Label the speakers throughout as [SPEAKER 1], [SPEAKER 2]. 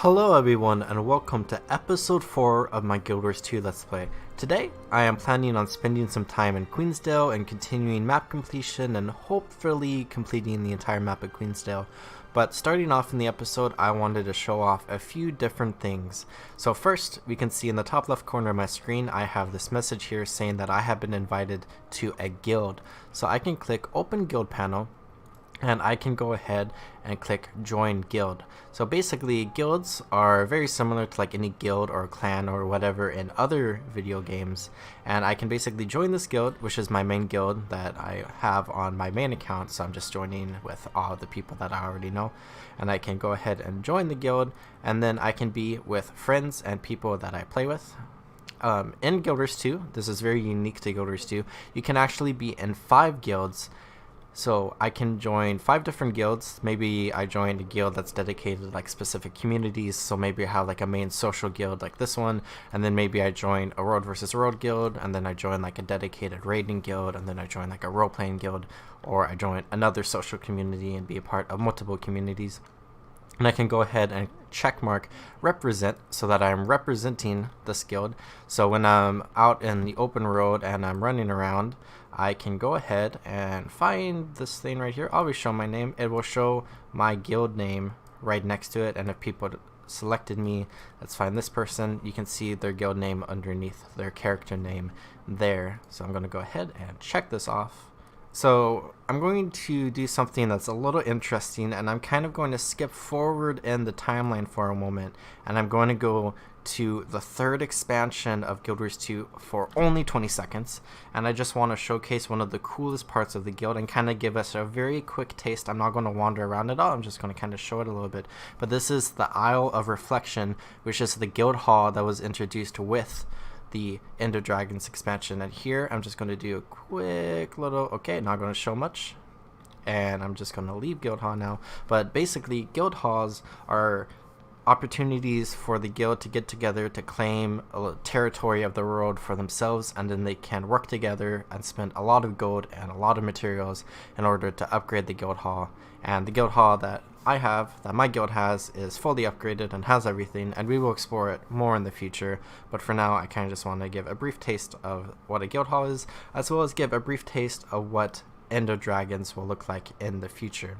[SPEAKER 1] Hello everyone and welcome to episode 4 of my Guild Wars 2 Let's Play. Today, I am planning on spending some time in Queensdale and continuing map completion and hopefully completing the entire map of Queensdale. But starting off in the episode, I wanted to show off a few different things. So first, we can see in the top left corner of my screen, I have this message here saying that I have been invited to a guild. So I can click Open Guild Panel, and I can go ahead and click Join Guild. So basically, guilds are very similar to like any guild or clan or whatever in other video games, and I can basically join this guild, which is my main guild that I have on my main account, so I'm just joining with all the people that I already know, and I can go ahead and join the guild, and then I can be with friends and people that I play with. In Guild Wars 2, this is very unique to Guild Wars 2, you can actually be in 5 guilds. So I can join 5 different guilds. Maybe I join a guild that's dedicated to like specific communities, so maybe I have like a main social guild like this one, and then maybe I join a world versus world guild, and then I join like a dedicated raiding guild, and then I join like a role-playing guild, or I join another social community and be a part of multiple communities. And I can go ahead and checkmark represent so that I'm representing this guild. So when I'm out in the open road and I'm running around, I can go ahead and find this thing right here. I'll always show my name. It will show my guild name right next to it, and if people selected me, let's find this person, you can see their guild name underneath their character name there. So I'm going to go ahead and check this off. So I'm going to do something that's a little interesting, and I'm kind of going to skip forward in the timeline for a moment, and I'm going to go to the 3rd expansion of Guild Wars 2 for only 20 seconds, and I just want to showcase one of the coolest parts of the guild and kind of give us a very quick taste. I'm not going to wander around at all, I'm just going to kind of show it a little bit. But this is the Isle of Reflection, which is the guild hall that was introduced with the End of Dragons expansion. And here I'm just going to do a quick little, okay, not going to show much, and I'm just going to leave guild hall now. But basically, guild halls are opportunities for the guild to get together to claim a territory of the world for themselves, and then they can work together and spend a lot of gold and a lot of materials in order to upgrade the guild hall. And the guild hall that I have, that my guild has, is fully upgraded and has everything, and we will explore it more in the future. But for now, I kind of just want to give a brief taste of what a guild hall is, as well as give a brief taste of what End of Dragons will look like in the future.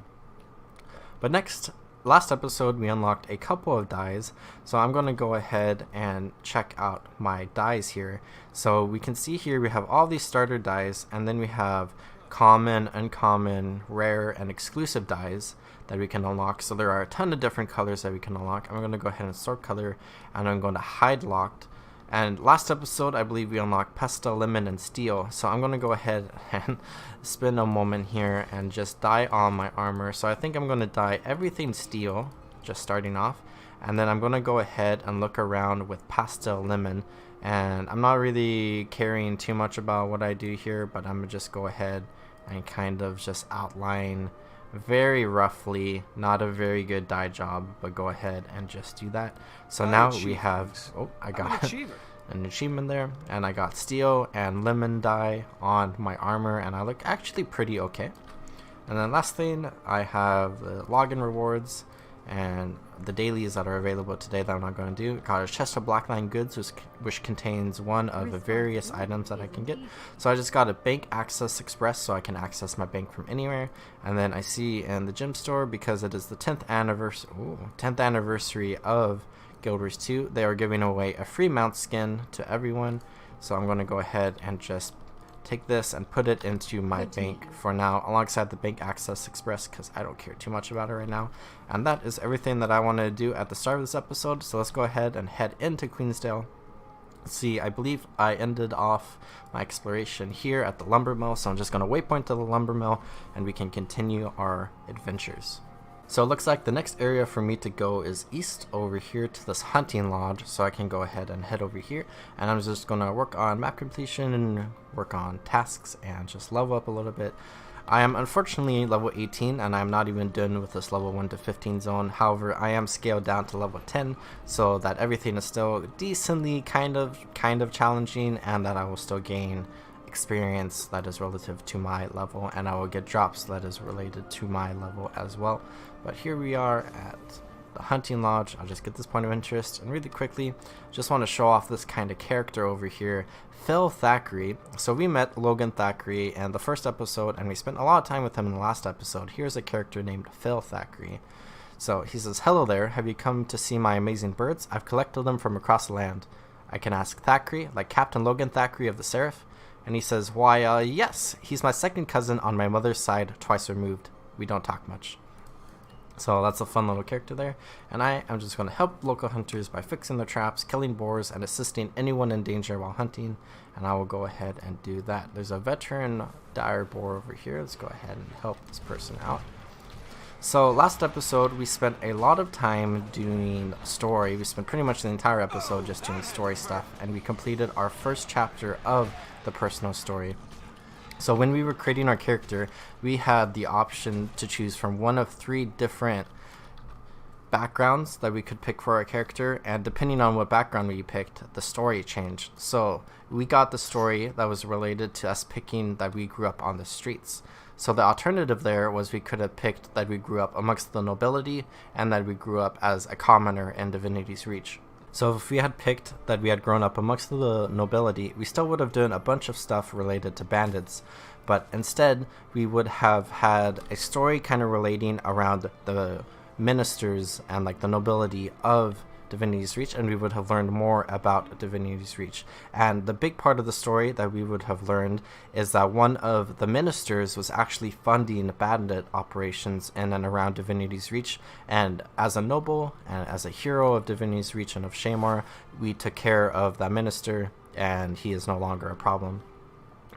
[SPEAKER 1] But next, last episode we unlocked a couple of dies, so I'm going to go ahead and check out my dies here. So we can see here we have all these starter dies, and then we have common, uncommon, rare, and exclusive dies that we can unlock. So there are a ton of different colors that we can unlock. I'm going to go ahead and sort color, and I'm going to hide locked. And last episode, I believe we unlocked Pestle, Lemon, and Steel. So I'm going to go ahead and spend a moment here and just dye all my armor. So I think I'm going to dye everything Steel, just starting off. And then I'm going to go ahead and look around with Pastel Lemon. And I'm not really caring too much about what I do here, but I'm going to just go ahead and kind of just outline very roughly. Not a very good dye job, but go ahead and just do that. So now we have, oh, I got an achievement there, and I got Steel and Lemon dye on my armor, and I look actually pretty okay. And then last thing, I have the login rewards and the dailies that are available today that I'm not going to do. Got a chest of blackline goods, which contains one of the various items that I can get. So I just got a bank access express, so I can access my bank from anywhere. And then I see in the gym store, because it is the 10th anniversary of Guild Wars 2, they are giving away a free mount skin to everyone. So I'm going to go ahead and just take this and put it into my bank for now, alongside the bank access express, because I don't care too much about it right now. And that is everything that I wanted to do at the start of this episode. So let's go ahead and head into Queensdale. Let's see, I believe I ended off my exploration here at the lumber mill, so I'm just going to waypoint to the lumber mill and we can continue our adventures. So it looks like the next area for me to go is east over here to this hunting lodge, so I can go ahead and head over here, and I'm just going to work on map completion and work on tasks and just level up a little bit. I am unfortunately level 18, and I'm not even done with this level 1 to 15 zone. However, I am scaled down to level 10, so that everything is still decently kind of challenging, and that I will still gain experience that is relative to my level, and I will get drops that is related to my level as well. But here we are at the hunting lodge. I'll just get this point of interest, and really quickly just want to show off this kind of character over here, Phil Thackery. So we met Logan Thackery in the first episode, and we spent a lot of time with him in the last episode. Here's a character named Phil Thackery. So he says, "Hello there, have you come to see my amazing birds? I've collected them from across the land." I can ask Thackery, like Captain Logan Thackery of the Seraph? And he says, "Why, yes, he's my second cousin on my mother's side, twice removed. We don't talk much." So that's a fun little character there. And I am just going to help local hunters by fixing their traps, killing boars, and assisting anyone in danger while hunting. And I will go ahead and do that. There's a veteran dire boar over here. Let's go ahead and help this person out. So last episode we spent a lot of time doing story. We spent pretty much the entire episode just doing story stuff, and we completed our first chapter of the personal story. So when we were creating our character, we had the option to choose from one of 3 different backgrounds that we could pick for our character, and depending on what background we picked, the story changed. So we got the story that was related to us picking that we grew up on the streets. So the alternative there was we could have picked that we grew up amongst the nobility and that we grew up as a commoner in Divinity's Reach. So if we had picked that we had grown up amongst the nobility, we still would have done a bunch of stuff related to bandits, but instead we would have had a story kind of relating around the ministers and like the nobility of Divinity's Reach, and we would have learned more about Divinity's Reach. And the big part of the story that we would have learned is that one of the ministers was actually funding bandit operations in and around Divinity's Reach, and as a noble and as a hero of Divinity's Reach and of Shamor, we took care of that minister, and he is no longer a problem.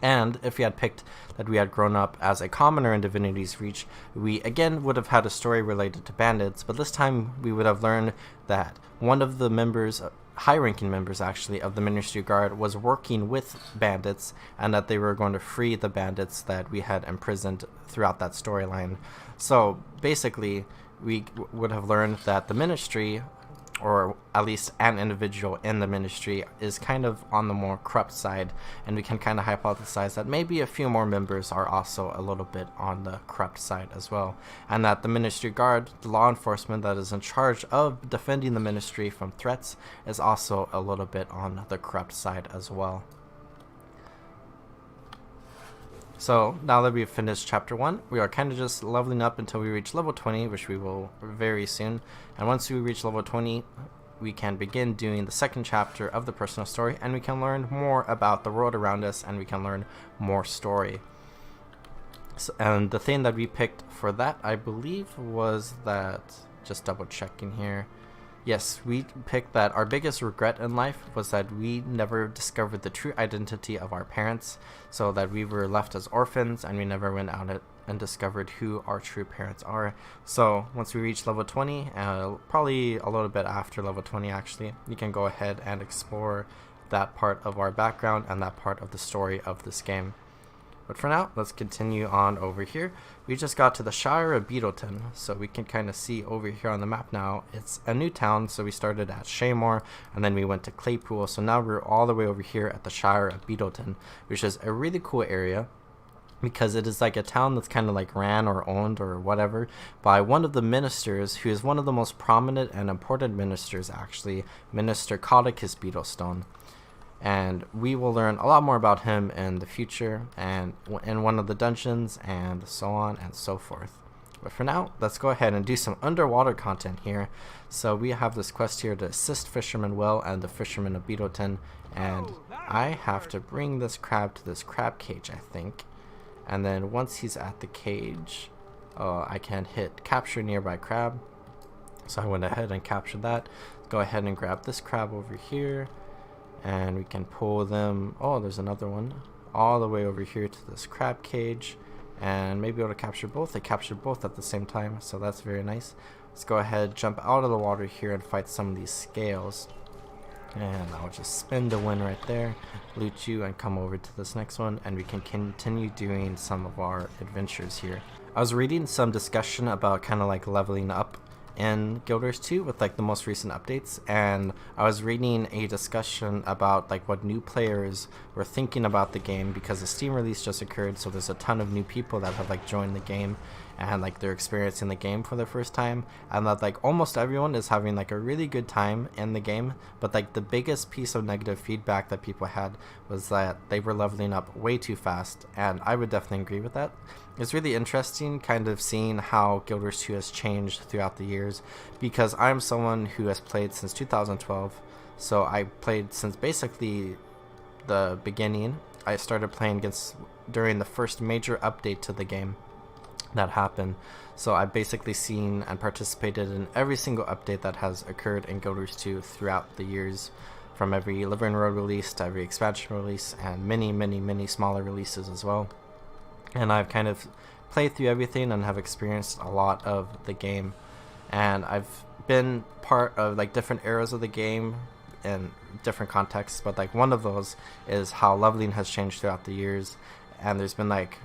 [SPEAKER 1] And if we had picked that we had grown up as a commoner in Divinity's Reach, we again would have had a story related to bandits, but this time we would have learned that one of the members, high-ranking members actually, of the Ministry Guard was working with bandits, and that they were going to free the bandits that we had imprisoned throughout that storyline. So basically, we would have learned that the Ministry, or at least an individual in the ministry, is kind of on the more corrupt side, and we can kind of hypothesize that maybe a few more members are also a little bit on the corrupt side as well, and that the Ministry Guard, the law enforcement that is in charge of defending the ministry from threats, is also a little bit on the corrupt side as well. So now that we've finished chapter 1, we are kind of just leveling up until we reach level 20, which we will very soon. And once we reach level 20, we can begin doing the second chapter of the personal story, and we can learn more about the world around us, and we can learn more story. So, and the thing that we picked for that, I believe, was that, just double checking here. Yes, we picked that our biggest regret in life was that we never discovered the true identity of our parents, so that we were left as orphans and we never went out and discovered who our true parents are. So once we reach level 20, probably a little bit after level 20 actually, you can go ahead and explore that part of our background and that part of the story of this game. But for now, let's continue on over here. We just got to the Shire of Beetleton, so we can kind of see over here on the map now. It's a new town, so we started at Shamor, and then we went to Claypool, so now we're all the way over here at the Shire of Beetleton, which is a really cool area, because it is like a town that's kind of like ran or owned or whatever by one of the ministers, who is one of the most prominent and important ministers actually, Minister Katakus Beetlestone. And we will learn a lot more about him in the future and in one of the dungeons and so on and so forth. But for now, let's go ahead and do some underwater content here. So we have this quest here to assist Fisherman Will and the Fisherman of Beetleton, and I have to bring this crab to this crab cage, I think. And then once he's at the cage, I can hit capture nearby crab. So I went ahead and captured that. Go ahead and grab this crab over here, and we can pull them, oh, there's another one, all the way over here to this crab cage, and maybe able to capture both. They captured both at the same time, so that's very nice. Let's go ahead, jump out of the water here and fight some of these scales. And I'll just spin the win right there, loot you, and come over to this next one, and we can continue doing some of our adventures here. I was reading some discussion about kind of like leveling up in Guild Wars 2 with like the most recent updates, and I was reading a discussion about like what new players were thinking about the game, because the Steam release just occurred, so there's a ton of new people that have like joined the game, and like they're experiencing the game for the first time, and that like almost everyone is having like a really good time in the game. But like the biggest piece of negative feedback that people had was that they were leveling up way too fast, and I would definitely agree with that. It's really interesting kind of seeing how Guild Wars 2 has changed throughout the years, because I'm someone who has played since 2012, so I played since basically the beginning. I started playing during the first major update to the game that happened, so I've basically seen and participated in every single update that has occurred in Guild Wars 2 throughout the years, from every Living Road release to every expansion release, and many smaller releases as well. And I've kind of played through everything and have experienced a lot of the game, and I've been part of like different eras of the game in different contexts, but like one of those is how leveling has changed throughout the years, and there's been like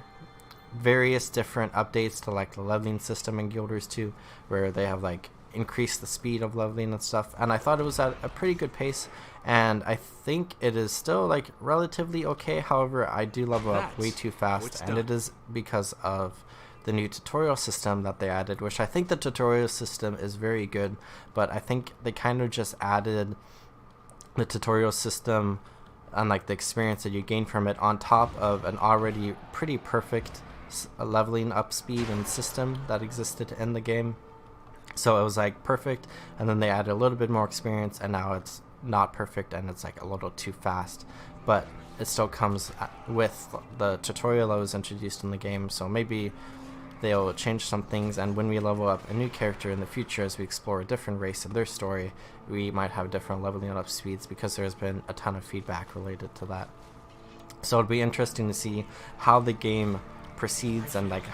[SPEAKER 1] various different updates to like the leveling system in Guild Wars 2, where they have like increased the speed of leveling and stuff, and I thought it was at a pretty good pace, and I think it is still like relatively okay. However, I do level up way too fast, and it is because of the new tutorial system that they added, which I think the tutorial system is very good, but I think they kind of just added the tutorial system and like the experience that you gain from it on top of an already pretty perfect leveling up speed and system that existed in the game. So it was like perfect, and then they added a little bit more experience, and now it's not perfect and it's like a little too fast, but it still comes with the tutorial that was introduced in the game. So maybe they'll change some things, and when we level up a new character in the future, as we explore a different race and their story, we might have different leveling up speeds, because there's been a ton of feedback related to that. So it'll be interesting to see how the game proceeds and like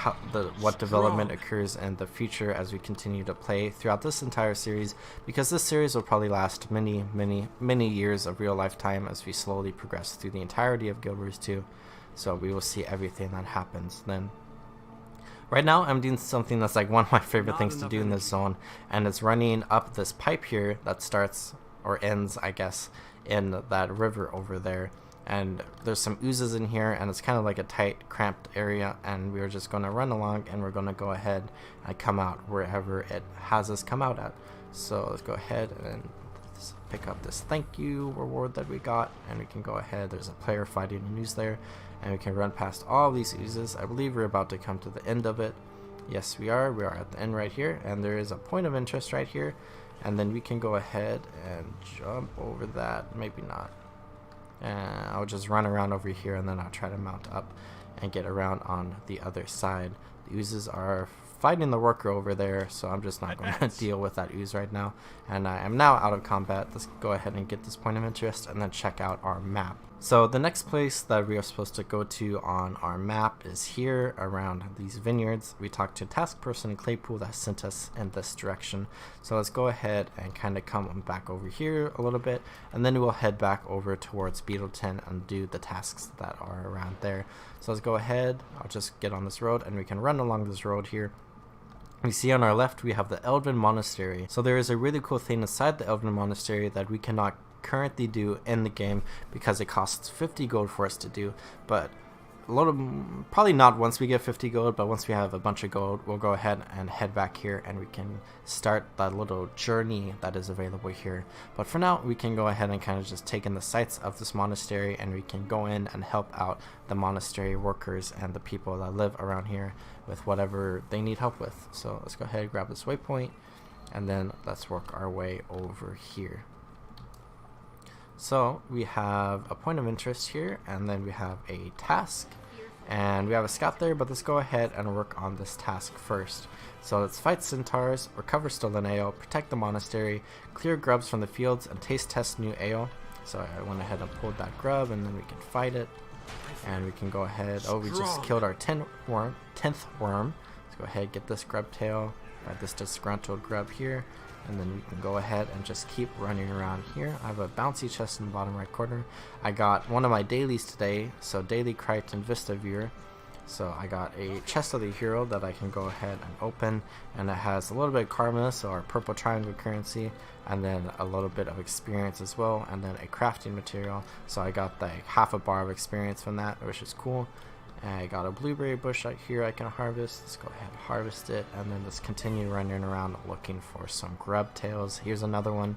[SPEAKER 1] what development occurs in the future as we continue to play throughout this entire series, because this series will probably last many years of real lifetime as we slowly progress through the entirety of Guild Wars 2. So we will see everything that happens then. Right now I'm doing something that's like one of my favorite things to do in this zone, and it's running up this pipe here that starts or ends, I guess, in that river over there. And there's some oozes in here, and it's kind of like a tight, cramped area, and we're just going to run along, and we're going to go ahead and come out wherever it has us come out at. So let's go ahead and pick up this thank you reward that we got, and we can go ahead. There's a player fighting an ooze there, and we can run past all these oozes. I believe we're about to come to the end of it. Yes, we are at the end right here, and there is a point of interest right here, and then we can go ahead and jump over that. Maybe not. I'll just run around over here, and then I'll try to mount up and get around on the other side. The oozes are fighting the worker over there, so I'm just not going to deal with that ooze right now. And I am now out of combat. Let's go ahead and get this point of interest and then check out our map. So the next place that we are supposed to go to on our map is here around these vineyards. We talked to a task person in Claypool that sent us in this direction. So let's go ahead and kind of come back over here a little bit, and then we'll head back over towards Beetleton and do the tasks that are around there. So let's go ahead. I'll just get on this road, and we can run along this road here. We see on our left we have the Elven Monastery. So there is a really cool thing inside the Elven Monastery that we cannot currently do in the game because it costs 50 gold for us to do, but probably not once we get 50 gold, but once we have a bunch of gold, we'll go ahead and head back here, and we can start that little journey that is available here. But for now, we can go ahead and kind of just take in the sights of this monastery, and we can go in and help out the monastery workers and the people that live around here with whatever they need help with. So let's go ahead and grab this waypoint, and then let's work our way over here. So we have a point of interest here, and then we have a task, and we have a scout there, but let's go ahead and work on this task first. So let's fight centaurs, recover stolen ale, protect the monastery, clear grubs from the fields, and taste test new ale. So I went ahead and pulled that grub, and then we can fight it, and we can go ahead. Oh, we just killed our 10th worm. Let's go ahead, get this grub tail, fight this disgruntled grub here, and then we can go ahead and just keep running around here. I have a bouncy chest in the bottom right corner. I got one of my dailies today, so Daily Crichton Vista Viewer. So I got a chest of the hero that I can go ahead and open, and it has a little bit of karma, so our purple triangle currency, and then a little bit of experience as well, and then a crafting material. So I got like half a bar of experience from that, which is cool. I got a blueberry bush out here I can harvest. Let's go ahead and harvest it, and then let's continue running around looking for some grub tails. Here's another one,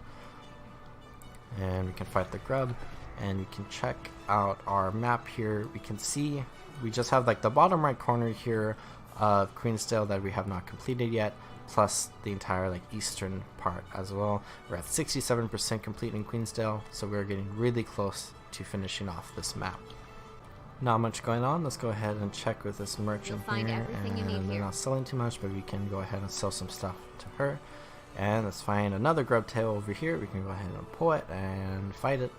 [SPEAKER 1] and we can fight the grub. And you can check out our map here. We can see we just have like the bottom right corner here of Queensdale that we have not completed yet, plus the entire like eastern part as well. We're at 67% complete in Queensdale, so we're getting really close to finishing off this map. Not much going on. Let's go ahead and check with this merchant here, and they're not selling too much, but we can go ahead and sell some stuff to her. And let's find another grub tail over here. We can go ahead and pull it and fight it,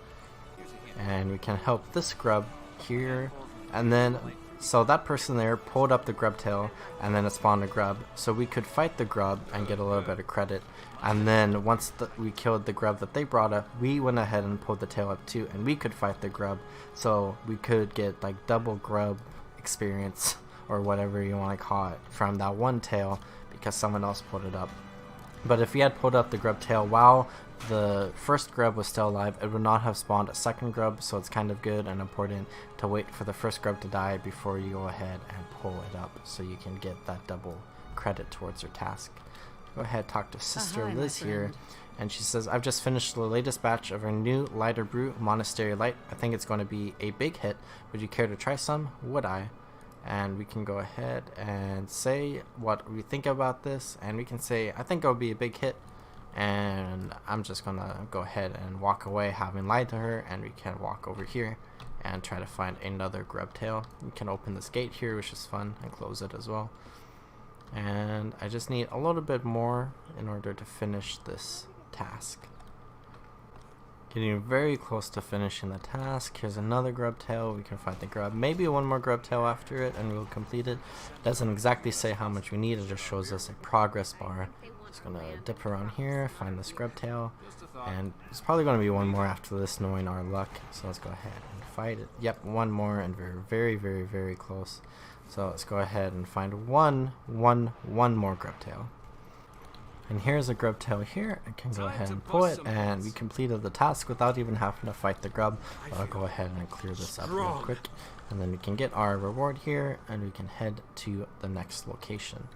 [SPEAKER 1] and we can help this grub here. And then so that person there pulled up the grub tail, and then it spawned a grub, so we could fight the grub and get a little bit of credit. And then once we killed the grub that they brought up, we went ahead and pulled the tail up too, and we could fight the grub, so we could get like double grub experience or whatever you want to call it from that one tail because someone else pulled it up. But if we had pulled up the grub tail while the first grub was still alive, it would not have spawned a second grub, so it's kind of good and important to wait for the first grub to die before you go ahead and pull it up, so you can get that double credit towards your task. Go ahead, talk to Sister Liz here, and she says, I've just finished the latest batch of our new lighter brew, Monastery Light. I think it's going to be a big hit. Would you care to try some? Would I? And we can go ahead and say what we think about this, and we can say, I think it'll be a big hit. And I'm just gonna go ahead and walk away having lied to her, and we can walk over here and try to find another grub tail. We can open this gate here, which is fun, and close it as well. And I just need a little bit more in order to finish this task. Getting very close to finishing the task. Here's another grub tail. We can find the grub. Maybe one more grub tail after it and we'll complete it. Doesn't exactly say how much we need. It just shows us a progress bar. Just gonna dip around here, find this grub tail, and there's probably gonna be one more after this knowing our luck. So let's go ahead and fight it. Yep, one more, and we're very, very, very close. So let's go ahead and find one more grub tail. And here's a grub tail here. I can go ahead and pull it, and we completed the task without even having to fight the grub. I'll go ahead and clear this up real quick, and then we can get our reward here, and we can head to the next location.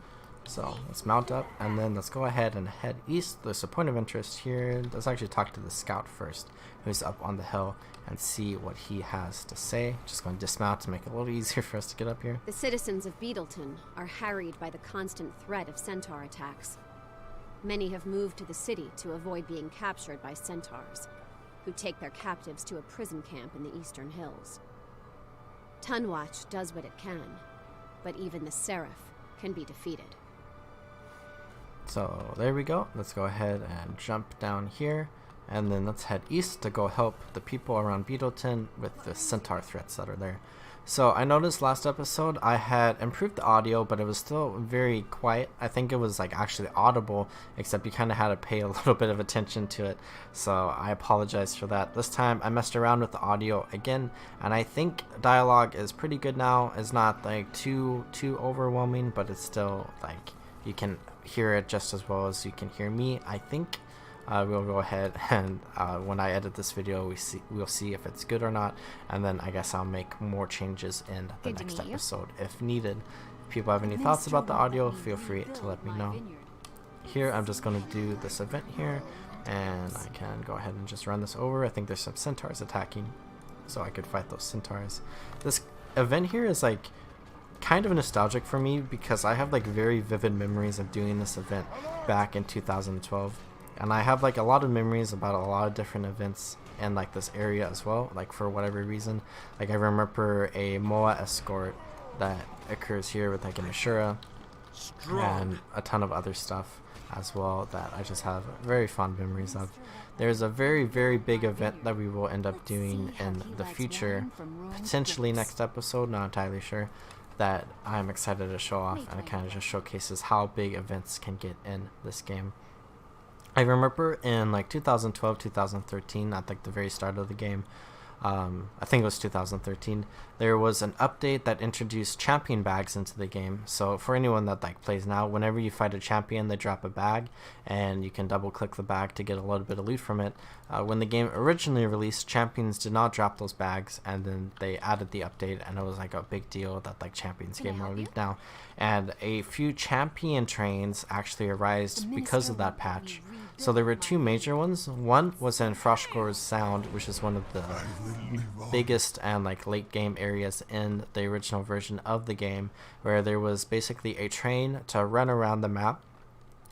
[SPEAKER 1] So let's mount up, and then let's go ahead and head east. There's a point of interest here. Let's actually talk to the scout first, who's up on the hill, and see what he has to say. Just going to dismount to make it a little easier for us to get up here.
[SPEAKER 2] The citizens of Beetleton are harried by the constant threat of centaur attacks. Many have moved to the city to avoid being captured by centaurs, who take their captives to a prison camp in the eastern hills. Tunwatch does what it can, but even the Seraph can be defeated.
[SPEAKER 1] So there we go. Let's go ahead and jump down here, and then let's head east to go help the people around Beetleton with the centaur threats that are there. So I noticed last episode I had improved the audio, but it was still very quiet. I think it was like actually audible, except you kind of had to pay a little bit of attention to it. So I apologize for that. This time I messed around with the audio again, and I think dialogue is pretty good now. It's not like too overwhelming, but it's still like you can hear it just as well as you can hear me, I think. We'll go ahead and when I edit this video, we'll see if it's good or not, and then I guess I'll make more changes in the next episode if needed. If people have any thoughts about the audio, feel free to let me know. Here I'm just going to do this event here, and I can go ahead and just run this over. I think there's some centaurs attacking, so I could fight those centaurs. This event here is like kind of nostalgic for me because I have like very vivid memories of doing this event back in 2012. And I have like a lot of memories about a lot of different events in like this area as well, like for whatever reason. Like I remember a Moa escort that occurs here with like an Ashura and a ton of other stuff as well that I just have very fond memories of. There's a very, very big event that we will end up doing in the future, potentially next episode, not entirely sure, that I'm excited to show off, and it kind of just showcases how big events can get in this game. I remember in like 2012, 2013, at like the very start of the game, I think it was 2013, there was an update that introduced champion bags into the game. So for anyone that like plays now, whenever you fight a champion, they drop a bag, and you can double click the bag to get a little bit of loot from it. When the game originally released, champions did not drop those bags, and then they added the update, and it was like a big deal that like champions get more loot now. And a few champion trains actually arose because of that patch. So there were two major ones. One was in Frostgore's Sound, which is one of the biggest and like late game areas in the original version of the game, where there was basically a train to run around the map.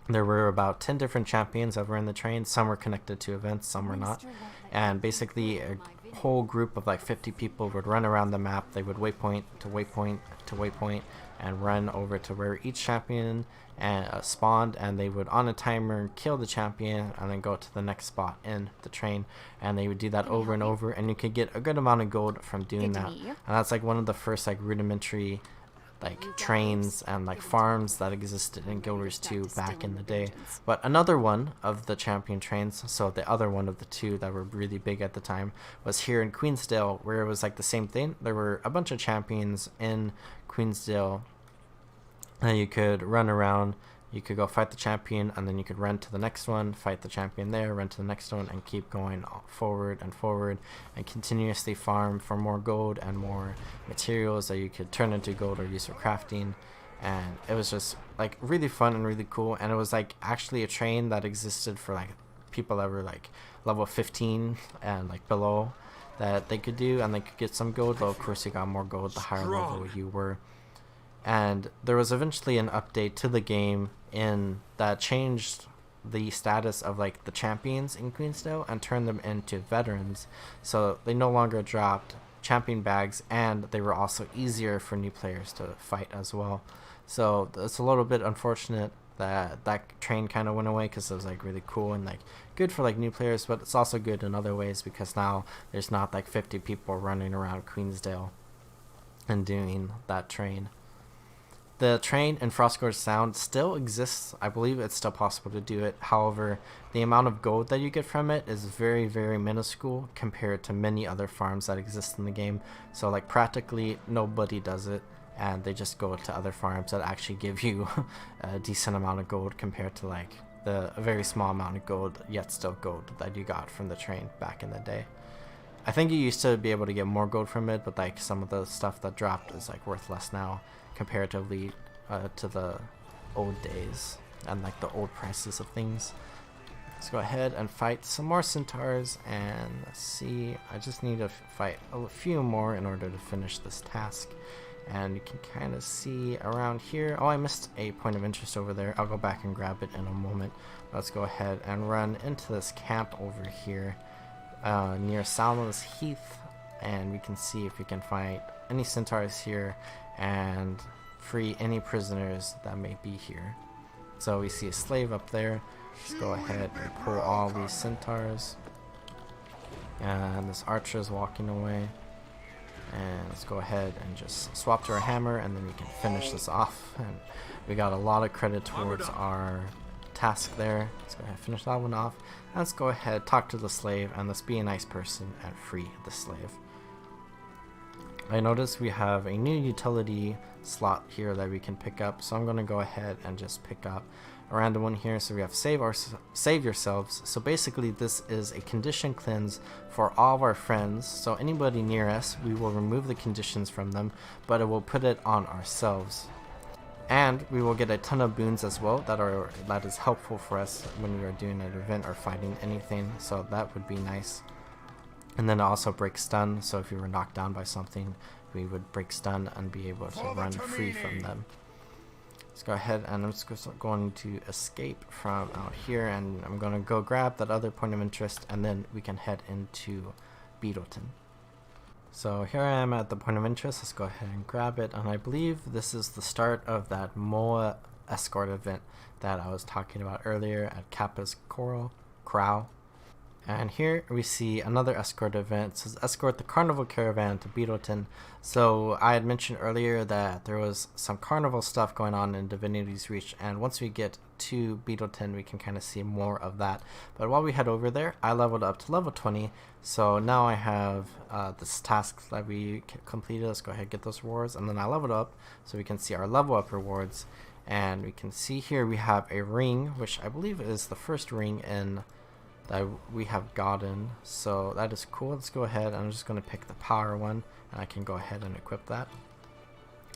[SPEAKER 1] There were about 10 different champions that were in the train. Some were connected to events, some were not. And basically a whole group of like 50 people would run around the map. They would waypoint to waypoint to waypoint and run over to where each champion spawned, and they would on a timer kill the champion and then go to the next spot in the train, and they would do that over and over, and you could get a good amount of gold from doing that. And that's like one of the first like rudimentary like trains and like farms that existed in Guild Wars 2 back in the day. But another one of the champion trains, so the other one of the two that were really big at the time, was here in Queensdale, where it was like the same thing. There were a bunch of champions in Queensdale, and you could run around. You could go fight the champion, and then you could run to the next one, fight the champion there, run to the next one, and keep going forward and continuously farm for more gold and more materials that you could turn into gold or use for crafting. And it was just like really fun and really cool. And it was like actually a train that existed for like people that were like level 15 and like below, that they could do, and they could get some gold. Though of course you got more gold the higher level you were. And there was eventually an update to the game that changed the status of like the champions in Queensdale and turned them into veterans. So they no longer dropped champion bags, and they were also easier for new players to fight as well. So it's a little bit unfortunate that that train kind of went away, because it was like really cool and like good for like new players, but it's also good in other ways because now there's not like 50 people running around Queensdale and doing that train. The train in Frostgore's Sound still exists. I believe it's still possible to do it. However, the amount of gold that you get from it is very, very minuscule compared to many other farms that exist in the game. So like practically nobody does it, and they just go to other farms that actually give you a decent amount of gold compared to like the very small amount of gold, yet still gold, that you got from the train back in the day. I think you used to be able to get more gold from it, but like some of the stuff that dropped is like worth less now comparatively to the old days and like the old prices of things. Let's go ahead and fight some more centaurs, and let's see, I just need to fight a few more in order to finish this task. And you can kind of see around here, oh, I missed a point of interest over there. I'll go back and grab it in a moment. Let's go ahead and run into this camp over here near Salma's Heath, and we can see if we can find any centaurs here and free any prisoners that may be here. So we see a slave up there. Let's go ahead and pull all these centaurs, and this archer is walking away, and let's go ahead and just swap to our hammer, and then we can finish this off. And we got a lot of credit towards our task there. Let's go ahead and finish that one off. Let's go ahead, talk to the slave, and let's be a nice person and free the slave. I notice we have a new utility slot here that we can pick up, so I'm going to go ahead and just pick up a random one here. So we have save yourselves. So basically this is a condition cleanse for all of our friends. So anybody near us, we will remove the conditions from them, but it will put it on ourselves. And we will get a ton of boons as well that is helpful for us when we are doing an event or fighting anything, so that would be nice. And then it also breaks stun, so if you were knocked down by something, we would break stun and be able to run free from them. Let's go ahead, and I'm just going to escape from out here, and I'm going to go grab that other point of interest, and then we can head into Beetleton. So here I am at the point of interest. Let's go ahead and grab it, and I believe this is the start of that Moa escort event that I was talking about earlier at Kappa's Crow. And here we see another escort event. It says escort the carnival caravan to Beetleton. So I had mentioned earlier that there was some carnival stuff going on in Divinity's Reach, and once we get to Beetleton we can kind of see more of that. But while we head over there, I leveled up to level 20, so now I have this task that we completed. Let's go ahead and get those rewards, and then I leveled up so we can see our level up rewards. And we can see here we have a ring, which I believe is the first ring in that we have gotten, so that is cool. Let's go ahead, I'm just going to pick the power one, and I can go ahead and equip that,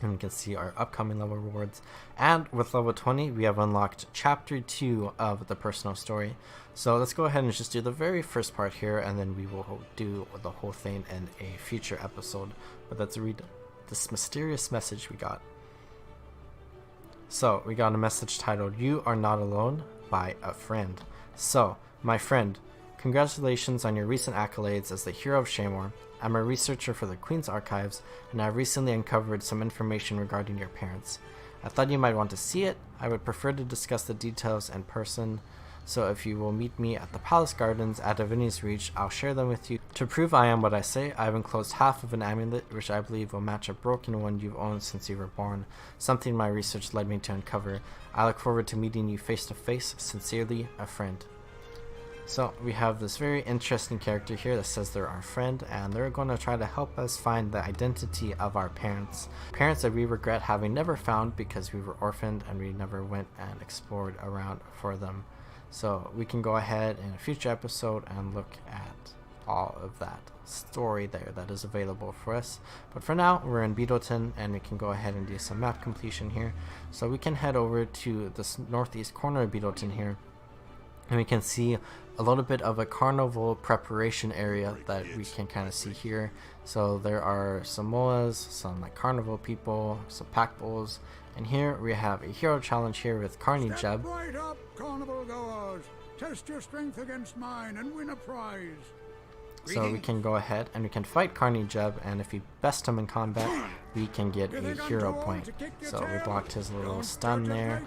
[SPEAKER 1] and we can see our upcoming level rewards. And with level 20 we have unlocked chapter 2 of the personal story. So let's go ahead and just do the very first part here, and then we will do the whole thing in a future episode. But let's read this mysterious message we got. So we got a message titled "You Are Not Alone" by a friend. So, my friend, congratulations on your recent accolades as the hero of Shaymore. I'm a researcher for the Queen's Archives, and I've recently uncovered some information regarding your parents. I thought you might want to see it. I would prefer to discuss the details in person, so if you will meet me at the Palace Gardens at Divinity's Reach, I'll share them with you. To prove I am what I say, I've enclosed half of an amulet, which I believe will match a broken one you've owned since you were born, something my research led me to uncover. I look forward to meeting you face to face. Sincerely, a friend. So we have this very interesting character here that says they're our friend, and they're going to try to help us find the identity of our parents. Parents that we regret having never found because we were orphaned and we never went and explored around for them. So we can go ahead in a future episode and look at all of that story there that is available for us. But for now, we're in Beetleton, and we can go ahead and do some map completion here. So we can head over to this northeast corner of Beetleton here, and we can see a little bit of a carnival preparation area that we can kind of see here. So there are some moas, some like carnival people, some pack bulls, and here we have a hero challenge here with Carney Jeb.
[SPEAKER 3] Step right up, carnival goers. Test your strength against mine and win a prize.
[SPEAKER 1] So we can go ahead and we can fight Carney Jeb, and if we best him in combat, we can get a hero point. So we blocked his little stun there,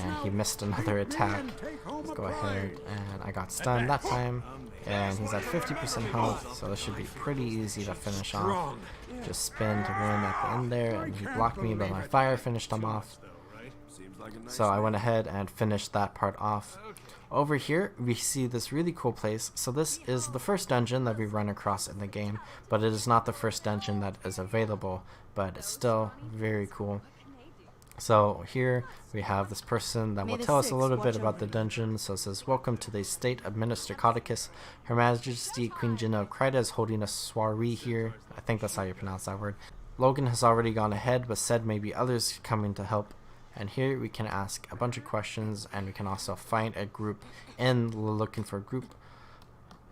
[SPEAKER 1] and he missed another attack. Let's go ahead, and I got stunned that time, and he's at 50% health, so this should be pretty easy to finish off. Just spin to win at the end there, and he blocked me, but my fire finished him off. So I went ahead and finished that part off. Over here we see this really cool place. So this is the first dungeon that we run across in the game, but it is not the first dungeon that is available, but it's still very cool. So here we have this person that will tell us a little bit about the dungeon. So it says, "Welcome to the estate of Minister Katakus. Her Majesty Queen Jinna of Kryta is holding a soiree here." I think that's how you pronounce that word. Logan has already gone ahead, but said maybe others coming to help. And here we can ask a bunch of questions, and we can also find a group in looking for a group,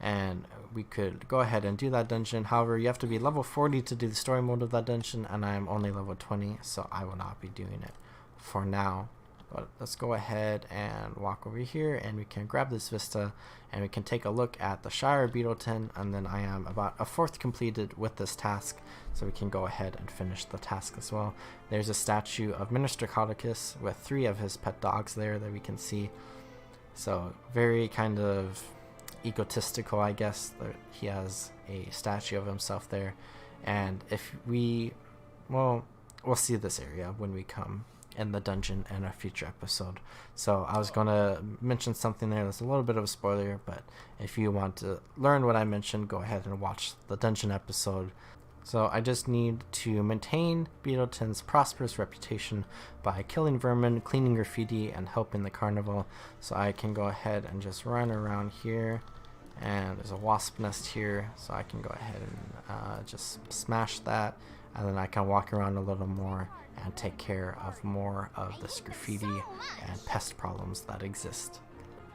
[SPEAKER 1] and we could go ahead and do that dungeon. However, you have to be level 40 to do the story mode of that dungeon, and I am only level 20, so I will not be doing it for now. But let's go ahead and walk over here, and we can grab this vista, and we can take a look at the Shire of Beetleton, and then I am about a fourth completed with this task, so we can go ahead and finish the task as well. There's a statue of Minister Katakus with 3 of his pet dogs there that we can see. So very kind of egotistical, I guess, that he has a statue of himself there. And if we, well, we'll see this area when we come in the dungeon in a future episode. So I was going to mention something there that's a little bit of a spoiler, but if you want to learn what I mentioned, go ahead and watch the dungeon episode. So I just need to maintain Beetleton's prosperous reputation by killing vermin, cleaning graffiti, and helping the carnival. So I can go ahead and just run around here, and there's a wasp nest here, so I can go ahead and just smash that, and then I can walk around a little more and take care of more of this graffiti and pest problems that exist.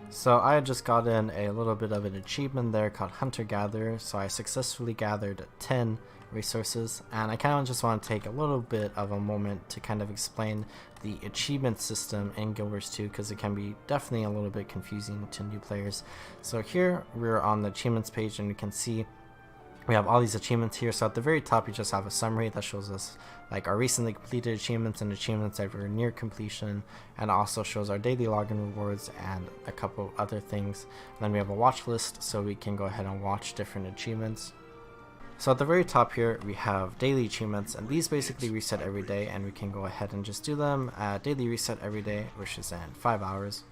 [SPEAKER 1] So I had just gotten a little bit of an achievement there called Hunter Gatherer, so I successfully gathered 10 resources, and I kind of just want to take a little bit of a moment to kind of explain the achievement system in Guild Wars 2, because it can be definitely a little bit confusing to new players. So here we're on the achievements page, and we can see we have all these achievements here. So at the very top, you just have a summary that shows us like our recently completed achievements and achievements that were near completion, and also shows our daily login rewards and a couple other things. And then we have a watch list, so we can go ahead and watch different achievements. So at the very top here, we have daily achievements, and these basically reset every day, and we can go ahead and just do them at daily reset every day, which is in 5 hours.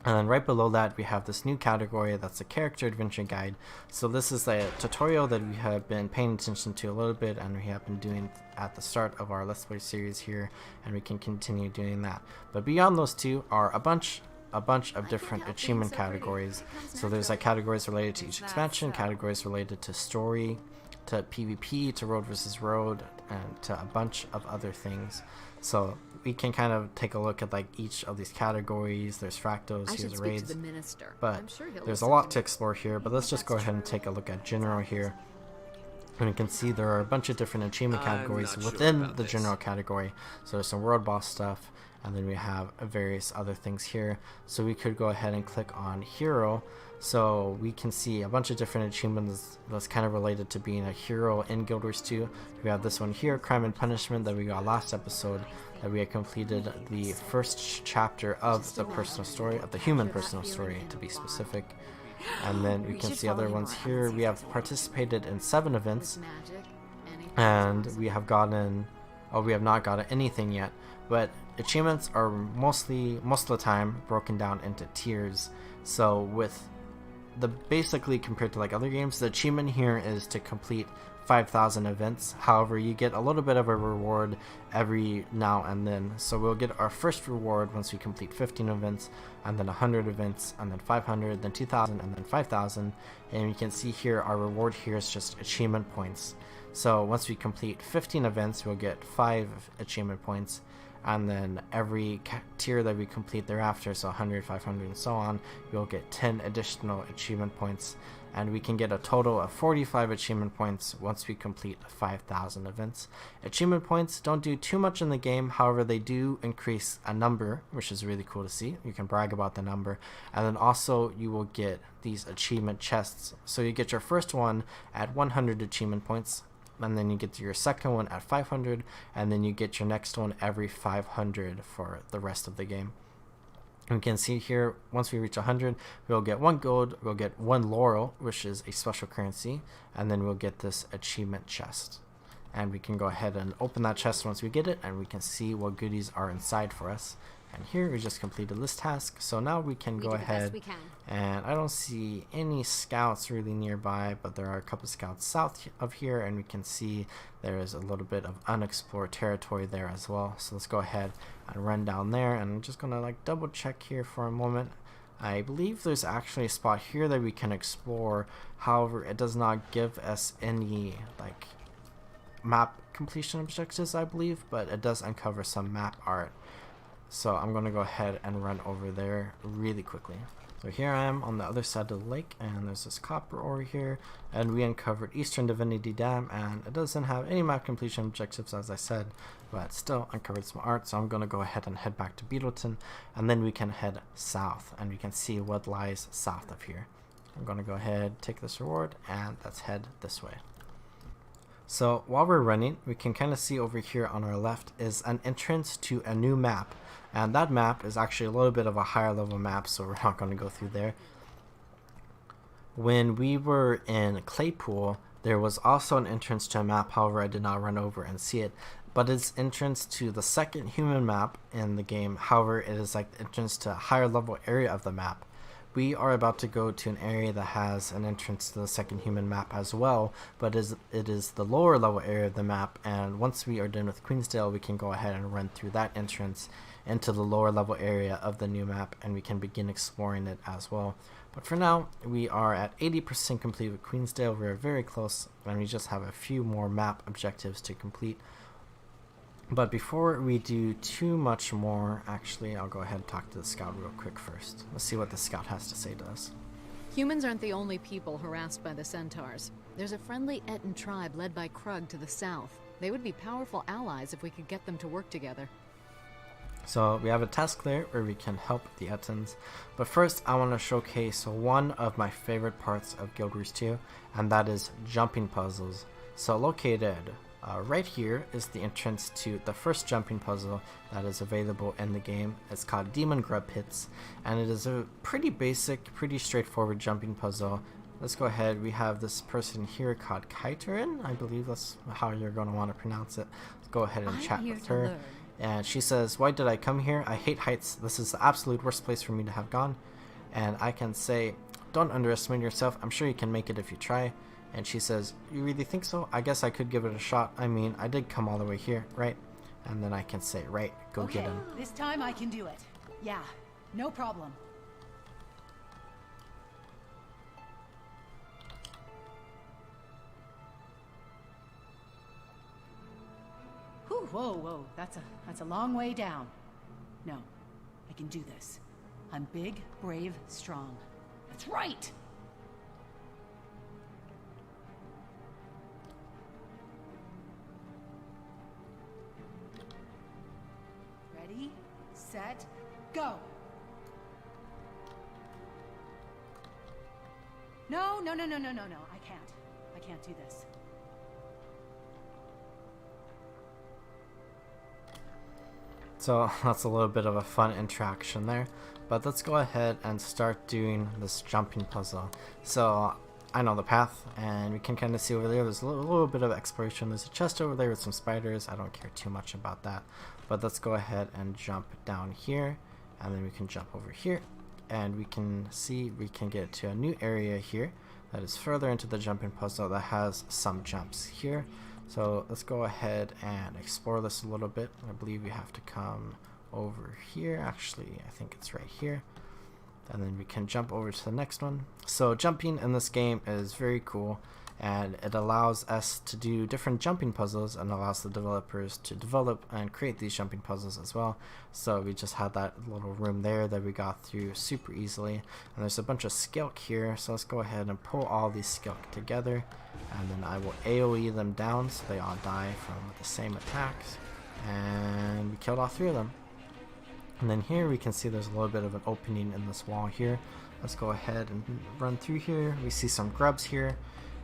[SPEAKER 1] And then right below that, we have this new category that's a character adventure guide. So this is a tutorial that we have been paying attention to a little bit, and we have been doing at the start of our Let's Play series here, and we can continue doing that. But beyond those two are a bunch of different achievement categories. So there's like categories related to each expansion, categories related to story, to PvP, to road versus road, and to a bunch of other things. So we can kind of take a look at like each of these categories. There's fractals, here's raids, but there's a lot to explore here. But let's just go ahead and take a look at general here. And you can see there are a bunch of different achievement categories within the general category. So there's some world boss stuff, and then we have various other things here. So we could go ahead and click on hero, so we can see a bunch of different achievements that's kind of related to being a hero in Guild Wars 2. We have this one here, Crime and Punishment, that we got last episode, that we had completed the first chapter of the personal story, of the human personal story to be specific. And then we can see other ones here. We have participated in 7 events, and we have gotten, we have not gotten anything yet, but achievements are most of the time broken down into tiers. So with the basically compared to like other games, the achievement here is to complete 5,000 events. However, you get a little bit of a reward every now and then. So we'll get our first reward once we complete 15 events, and then 100 events, and then 500, then 2,000, and then 5,000. And you can see here our reward here is just achievement points. So once we complete 15 events, we'll get 5 achievement points, and then every tier that we complete thereafter, so 100, 500, and so on, we'll get 10 additional achievement points, and we can get a total of 45 achievement points once we complete 5,000 events. Achievement points don't do too much in the game, however they do increase a number, which is really cool to see. You can brag about the number, and then also you will get these achievement chests. So you get your first one at 100 achievement points, and then you get your second one at 500, and then you get your next one every 500 for the rest of the game. And we can see here, once we reach 100, we'll get 1 gold, we'll get 1 laurel, which is a special currency, and then we'll get this achievement chest. And we can go ahead and open that chest once we get it, and we can see what goodies are inside for us. And here we just completed this task, so now we can go ahead, and I don't see any scouts really nearby, but there are a couple scouts south of here, and we can see there is a little bit of unexplored territory there as well. So let's go ahead and run down there, and I'm just gonna like double check here for a moment. I believe there's actually a spot here that we can explore, however it does not give us any like map completion objectives, I believe, but it does uncover some map art. So I'm going to go ahead and run over there really quickly. So here I am on the other side of the lake, and there's this copper ore here, and we uncovered Eastern Divinity Dam, and it doesn't have any map completion objectives as I said, but still uncovered some art. So I'm going to go ahead and head back to Beetleton, and then we can head south, and we can see what lies south of here. I'm going to go ahead, take this reward, and let's head this way. So while we're running, we can kind of see over here on our left is an entrance to a new map. And that map is actually a little bit of a higher level map, so we're not going to go through there. When we were in Claypool, there was also an entrance to a map, however I did not run over and see it. But it's entrance to the second human map in the game, however it is like the entrance to a higher level area of the map. We are about to go to an area that has an entrance to the second human map as well, but it is the lower level area of the map, and once we are done with Queensdale, we can go ahead and run through that entrance into the lower level area of the new map, and we can begin exploring it as well. But for now, we are at 80% complete with Queensdale. We're very close, and we just have a few more map objectives to complete. But before we do too much more, actually, I'll go ahead and talk to the scout real quick first. Let's see what the scout has to say to us.
[SPEAKER 4] Humans aren't the only people harassed by the centaurs. There's a friendly Etten tribe led by Krug to the south. They would be powerful allies if we could get them to work together.
[SPEAKER 1] So we have a task there where we can help the Ettins, but first I want to showcase one of my favorite parts of Guild Wars 2, and that is jumping puzzles. So located right here is the entrance to the first jumping puzzle that is available in the game. It's called Demon Grub Pits, and it is a pretty basic, pretty straightforward jumping puzzle. Let's go ahead. We have this person here called Kaiterin. I believe that's how you're going to want to pronounce it. Let's go ahead and chat with her. And she says, "Why did I come here? I hate heights. This is the absolute worst place for me to have gone." And I can say, "Don't underestimate yourself. I'm sure you can make it if you try." And she says, "You really think so? I guess I could give it a shot. I mean, I did come all the way here, right?" And then I can say, "Right, go
[SPEAKER 5] okay,
[SPEAKER 1] get him."
[SPEAKER 5] This time I can do it. Yeah, no problem. Whew, whoa, that's a long way down. No, I can do this. I'm big, brave, strong. That's right! Ready, set, go! No, I can't do this.
[SPEAKER 1] So that's a little bit of a fun interaction there, but let's go ahead and start doing this jumping puzzle. So I know the path, and we can kind of see over there, there's a little bit of exploration. There's a chest over there with some spiders. I don't care too much about that, but let's go ahead and jump down here, and then we can jump over here, and we can see we can get to a new area here that is further into the jumping puzzle that has some jumps here. So let's go ahead and explore this a little bit. I believe we have to come over here. Actually, I think it's right here. And then we can jump over to the next one. So jumping in this game is very cool, and it allows us to do different jumping puzzles and allows the developers to develop and create these jumping puzzles as well. So we just had that little room there that we got through super easily, and there's a bunch of skilk here, so let's go ahead and pull all these skilk together, and then I will AoE them down so they all die from the same attacks, and we killed all 3 of them. And then here we can see there's a little bit of an opening in this wall here. Let's go ahead and run through here. We see some grubs here,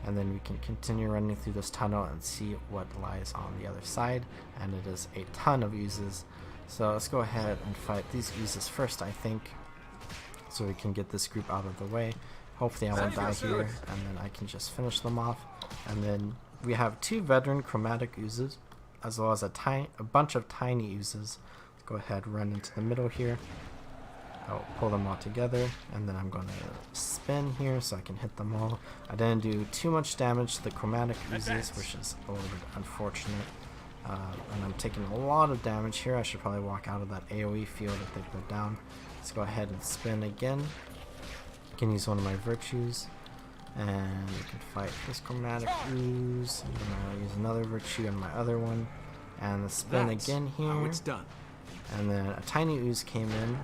[SPEAKER 1] and then we can continue running through this tunnel and see what lies on the other side, and it is a ton of oozes. So let's go ahead and fight these oozes first, I think, so we can get this group out of the way. Hopefully I won't die here, and then I can just finish them off. And then we have 2 veteran chromatic oozes, as well as a bunch of tiny oozes. Let's go ahead and run into the middle here. I'll pull them all together, and then I'm going to spin here so I can hit them all. I didn't do too much damage to the chromatic oozes, which is a little bit unfortunate. And I'm taking a lot of damage here. I should probably walk out of that AoE field that they put down. Let's go ahead and spin again. I can use one of my virtues, and we can fight this chromatic ooze. I'm going to use another virtue on my other one, and the spin again here.
[SPEAKER 6] How it's done.
[SPEAKER 1] And then a tiny ooze came in.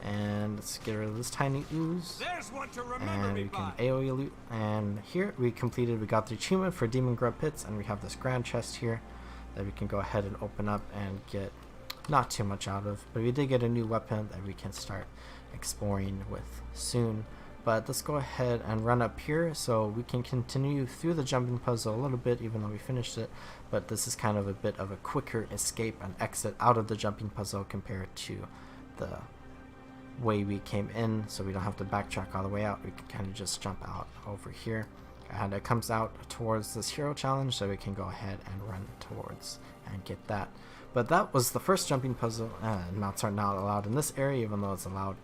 [SPEAKER 1] And let's get rid of this tiny ooze.
[SPEAKER 6] There's one to remember
[SPEAKER 1] and
[SPEAKER 6] me
[SPEAKER 1] we can
[SPEAKER 6] by.
[SPEAKER 1] AoE loot. And here we got the achievement for Demon Grub Pits, and we have this grand chest here that we can go ahead and open up and get not too much out of. But we did get a new weapon that we can start exploring with soon. But let's go ahead and run up here so we can continue through the jumping puzzle a little bit, even though we finished it. But this is kind of a bit of a quicker escape and exit out of the jumping puzzle compared to the way we came in, so we don't have to backtrack all the way out. We can kind of just jump out over here, and it comes out towards this hero challenge, so we can go ahead and run towards and get that. But that was the first jumping puzzle. Mounts are not allowed in this area, even though it's allowed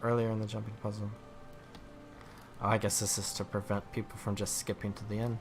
[SPEAKER 1] earlier in the jumping puzzle. I guess this is to prevent people from just skipping to the end.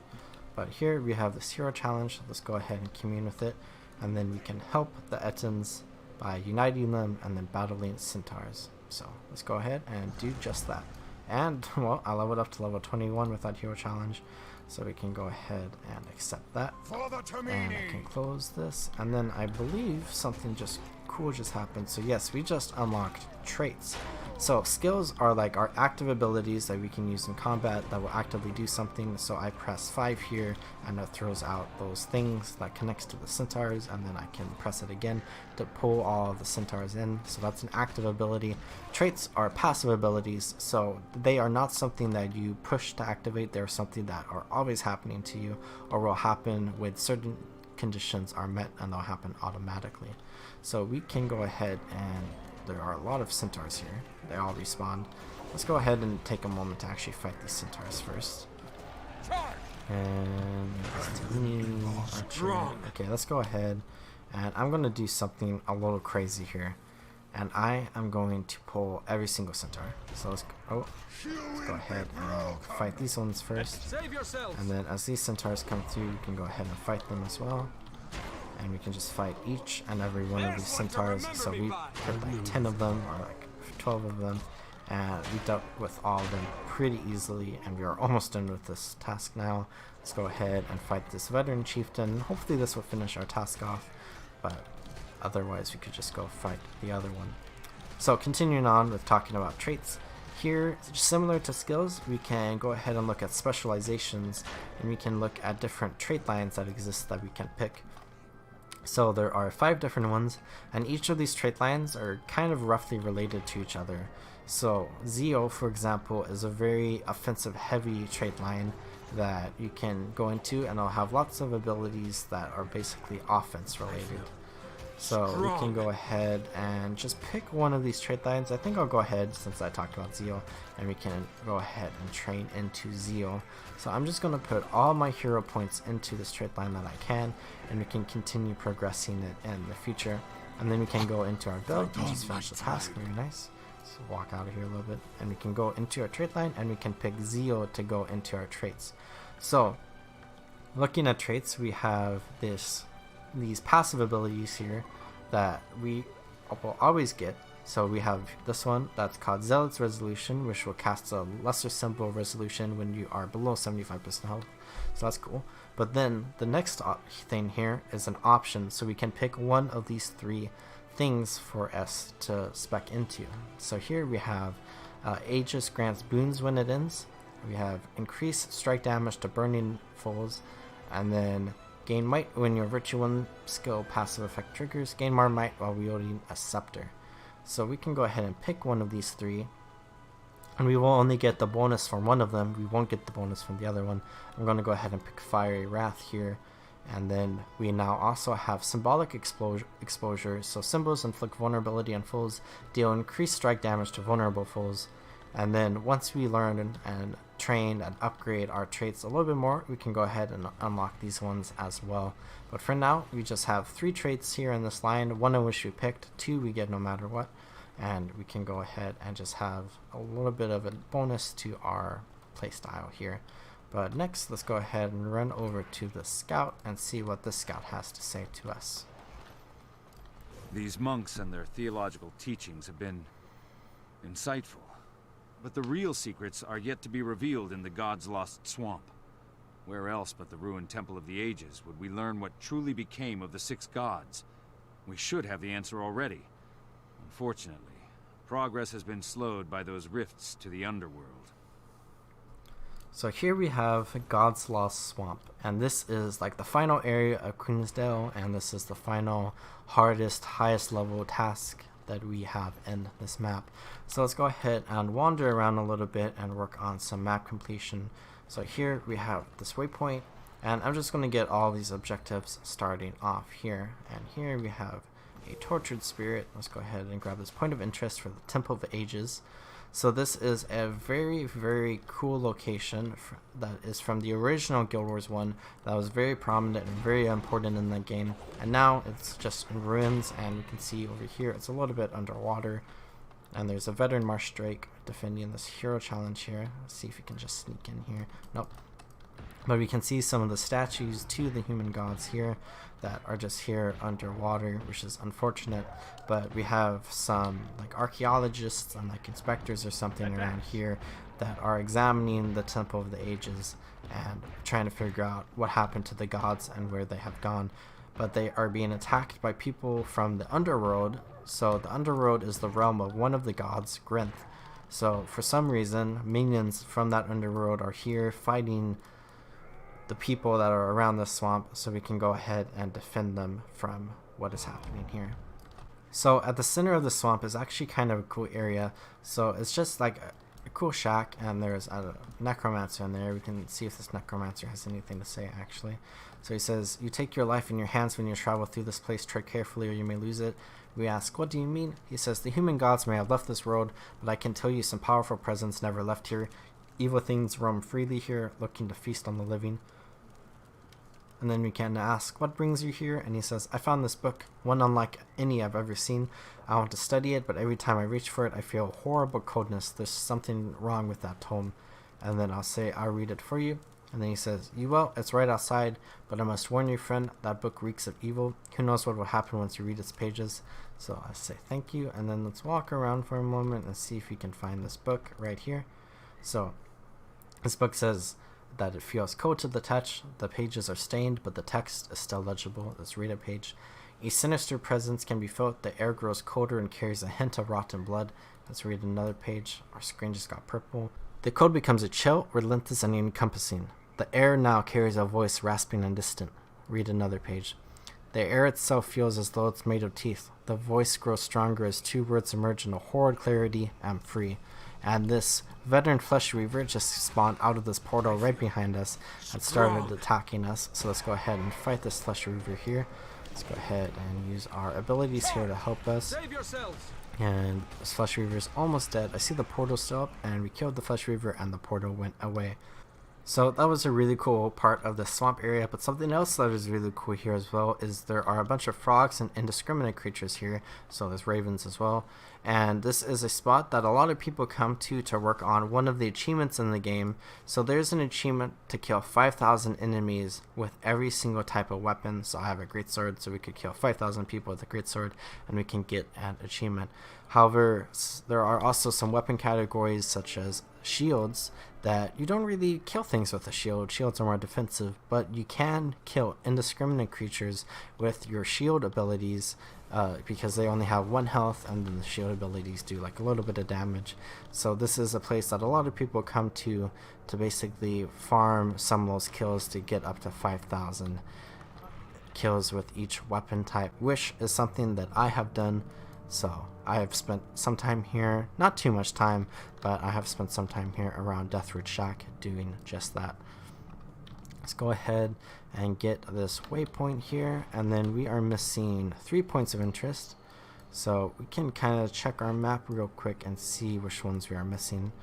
[SPEAKER 1] But here we have this hero challenge. Let's go ahead and commune with it, and then we can help the Ettins by uniting them and then battling centaurs. So let's go ahead and do just that. And, well, I leveled up to level 21 with that hero challenge, so we can go ahead and accept that. And I can close this. And then I believe something just cool just happened. So yes, we just unlocked traits. So skills are like our active abilities that we can use in combat that will actively do something. So I press 5 here and it throws out those things that connects to the centaurs, and then I can press it again to pull all of the centaurs in. So that's an active ability. Traits are passive abilities, so they are not something that you push to activate. They're something that are always happening to you, or will happen when certain conditions are met, and they'll happen automatically. So we can go ahead, and there are a lot of centaurs here. They all respawn. Let's go ahead and take a moment to actually fight these centaurs first. And okay, let's go ahead, and I'm going to do something a little crazy here. And I am going to pull every single centaur. So let's go ahead and fight these ones first. And then as these centaurs come through, you can go ahead and fight them as well. And we can just fight each and every one of these centaurs. So we put like 10 of them, or like 12 of them. And we dealt with all of them pretty easily. And we are almost done with this task now. Let's go ahead and fight this veteran chieftain. Hopefully this will finish our task off. But otherwise, we could just go fight the other one. So continuing on with talking about traits, here, similar to skills, we can go ahead and look at specializations, and we can look at different trait lines that exist that we can pick. So there are 5 different ones, and each of these trait lines are kind of roughly related to each other. So Zeo, for example, is a very offensive heavy trait line that you can go into, and it'll have lots of abilities that are basically offense related. So we can go ahead and just pick one of these trait lines. I think I'll go ahead, since I talked about Zeo, and we can go ahead and train into Zeo. So I'm just going to put all my hero points into this trait line that I can, and we can continue progressing it in the future. And then we can go into our build and just finish the task. Very nice. So walk out of here a little bit, and we can go into our trait line, and we can pick Zeo to go into our traits. So looking at traits, we have these passive abilities here that we will always get. So we have this one that's called Zealot's Resolution, which will cast a lesser symbol resolution when you are below 75% health. So that's cool. But then the next thing here is an option, so we can pick one of these 3 things for us to spec into. So here we have Aegis grants boons when it ends. We have increased strike damage to burning foes, and then gain might when your Virtue 1 skill passive effect triggers. Gain more might while wielding a scepter. So we can go ahead and pick one of these 3. And we will only get the bonus from one of them. We won't get the bonus from the other one. I'm going to go ahead and pick Fiery Wrath here. And then we now also have Symbolic Exposure. So symbols inflict vulnerability on foes, deal increased strike damage to vulnerable foes. And then once we learn and train and upgrade our traits a little bit more, we can go ahead and unlock these ones as well. But for now, we just have 3 traits here in this line, 1 of which we picked, 2 we get no matter what, and we can go ahead and just have a little bit of a bonus to our playstyle here. But next, let's go ahead and run over to the scout and see what the scout has to say to us.
[SPEAKER 6] These monks and their theological teachings have been insightful. But the real secrets are yet to be revealed in the Godslost swamp. Where else but the ruined Temple of the Ages would we learn what truly became of the 6 gods? We should have the answer already. Unfortunately, progress has been slowed by those rifts to the underworld.
[SPEAKER 1] So here we have Godslost Swamp, and this is like the final area of Queensdale, and this is the final hardest, highest level task that we have in this map. So let's go ahead and wander around a little bit and work on some map completion. So here we have this waypoint, and I'm just going to get all these objectives starting off here. And here we have a tortured spirit. Let's go ahead and grab this point of interest for the Temple of Ages. So this is a very, very cool location that is from the original Guild Wars 1 that was very prominent and very important in the game. And now it's just in ruins, and we can see over here it's a little bit underwater. And there's a veteran marsh drake defending this hero challenge here. Let's see if we can just sneak in here. Nope. But we can see some of the statues to the human gods here that are just here underwater, which is unfortunate. But we have some like archaeologists and like inspectors or something around here that are examining the Temple of the Ages and trying to figure out what happened to the gods and where they have gone. but they are being attacked by people from the underworld. So the underworld is the realm of one of the gods, Grinth. So for some reason, minions from that underworld are here fighting the people that are around the swamp, so we can go ahead and defend them from what is happening here. So at the center of the swamp is actually kind of a cool area. So it's just like a cool shack, and there's a necromancer in there. We can see if this necromancer has anything to say actually. So he says, "You take your life in your hands when you travel through this place. Tread carefully or you may lose it." We ask, "What do you mean?" He says, "The human gods may have left this world, but I can tell you some powerful presence never left here. Evil things roam freely here, looking to feast on the living." And then we can ask, "What brings you here?" And he says, "I found this book, one unlike any I've ever seen. I want to study it, but every time I reach for it, I feel horrible coldness. There's something wrong with that tome." And then I'll say, "I'll read it for you." And then he says, "You will, it's right outside, but I must warn you, friend, that book reeks of evil. Who knows what will happen once you read its pages." So I say thank you, and then let's walk around for a moment and see if we can find this book right here. So this book says that it feels cold to the touch. The pages are stained, but the text is still legible. Let's read a page. "A sinister presence can be felt. The air grows colder and carries a hint of rotten blood." Let's read another page. Our screen just got purple. "The cold becomes a chill, relentless and encompassing. The air now carries a voice rasping and distant." Read another page. "The air itself feels as though it's made of teeth. The voice grows stronger as two words emerge in a horrid clarity. I'm free." And this veteran flesh weaver just spawned out of this portal right behind us and started attacking us. So let's go ahead and fight this flesh weaver here. Let's go ahead and use our abilities here to help us.
[SPEAKER 6] Save yourselves!
[SPEAKER 1] And this flesh weaver is almost dead. I see the portal still up, and we killed the flesh weaver and the portal went away. So that was a really cool part of the swamp area, but something else that is really cool here as well is there are a bunch of frogs and indiscriminate creatures here. So there's ravens as well. And this is a spot that a lot of people come to work on one of the achievements in the game. So there's an achievement to kill 5,000 enemies with every single type of weapon. So I have a greatsword, so we could kill 5,000 people with a greatsword and we can get an achievement. However, there are also some weapon categories such as shields that you don't really kill things with a shield. Shields are more defensive, but you can kill indiscriminate creatures with your shield abilities because they only have 1 health, and then the shield abilities do like a little bit of damage. So this is a place that a lot of people come to basically farm some of those kills to get up to 5,000 kills with each weapon type, which is something that I have done. So I have spent some time here, not too much time, but I have spent some time here around Deathroot Shack doing just that. Let's go ahead and get this waypoint here, and then we are missing 3 points of interest. So we can kind of check our map real quick and see which ones we are missing.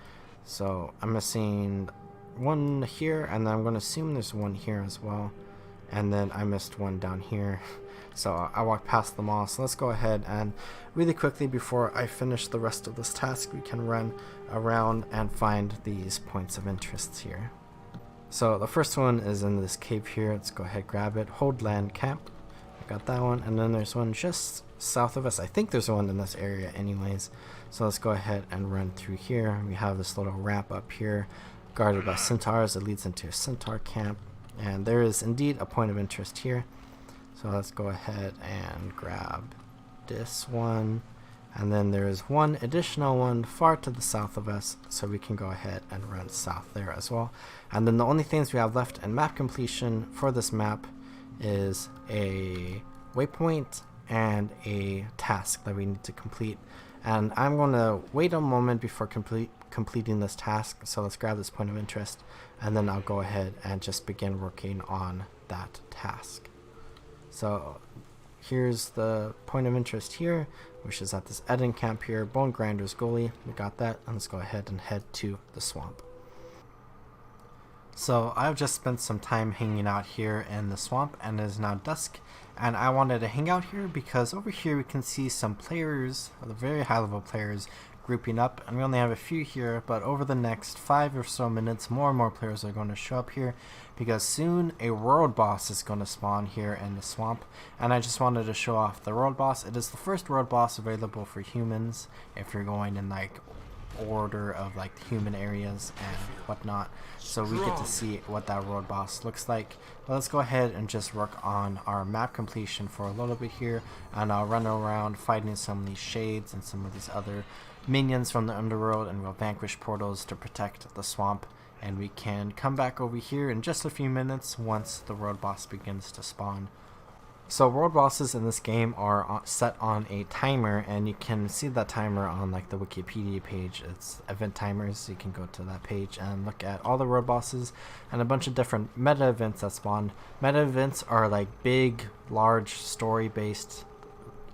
[SPEAKER 1] So I'm missing one here, and then I'm going to assume there's one here as well. And then I missed one down here. So I walked past them all. So let's go ahead and really quickly, before I finish the rest of this task, we can run around and find these points of interest here. So the first one is in this cave here. Let's go ahead, grab it. Hold land camp. I got that one. And then there's one just south of us. I think there's one in this area anyways. So let's go ahead and run through here. We have this little ramp up here guarded by centaurs. It leads into a Centaur Camp. And there is indeed a point of interest here. So let's go ahead and grab this one. And then there is one additional one far to the south of us, so we can go ahead and run south there as well. And then the only things we have left in map completion for this map is a waypoint and a task that we need to complete. And I'm going to wait a moment before completing this task. So let's grab this point of interest, and then I'll go ahead and just begin working on that task. So here's the point of interest here, which is at this Eden camp here, Bone Grinder's Gully. We got that, and let's go ahead and head to the swamp. So I've just spent some time hanging out here in the swamp, and it is now dusk, and I wanted to hang out here because over here we can see some players, the very high level players, grouping up, and we only have a few here, but over the next 5 or so minutes more and more players are going to show up here because soon a world boss is going to spawn here in the swamp. And I just wanted to show off the world boss. It is the first world boss available for humans if you're going in like order of like human areas and whatnot, so we get to see what that road boss looks like. But let's go ahead and just work on our map completion for a little bit here, and I'll run around fighting some of these shades and some of these other minions from the underworld, and we'll vanquish portals to protect the swamp, and we can come back over here in just a few minutes once the road boss begins to spawn. So world bosses in this game are set on a timer, and you can see that timer on like the Wikipedia page. It's event timers, so you can go to that page and look at all the world bosses and a bunch of different meta events that spawn. Meta events are like big, large, story-based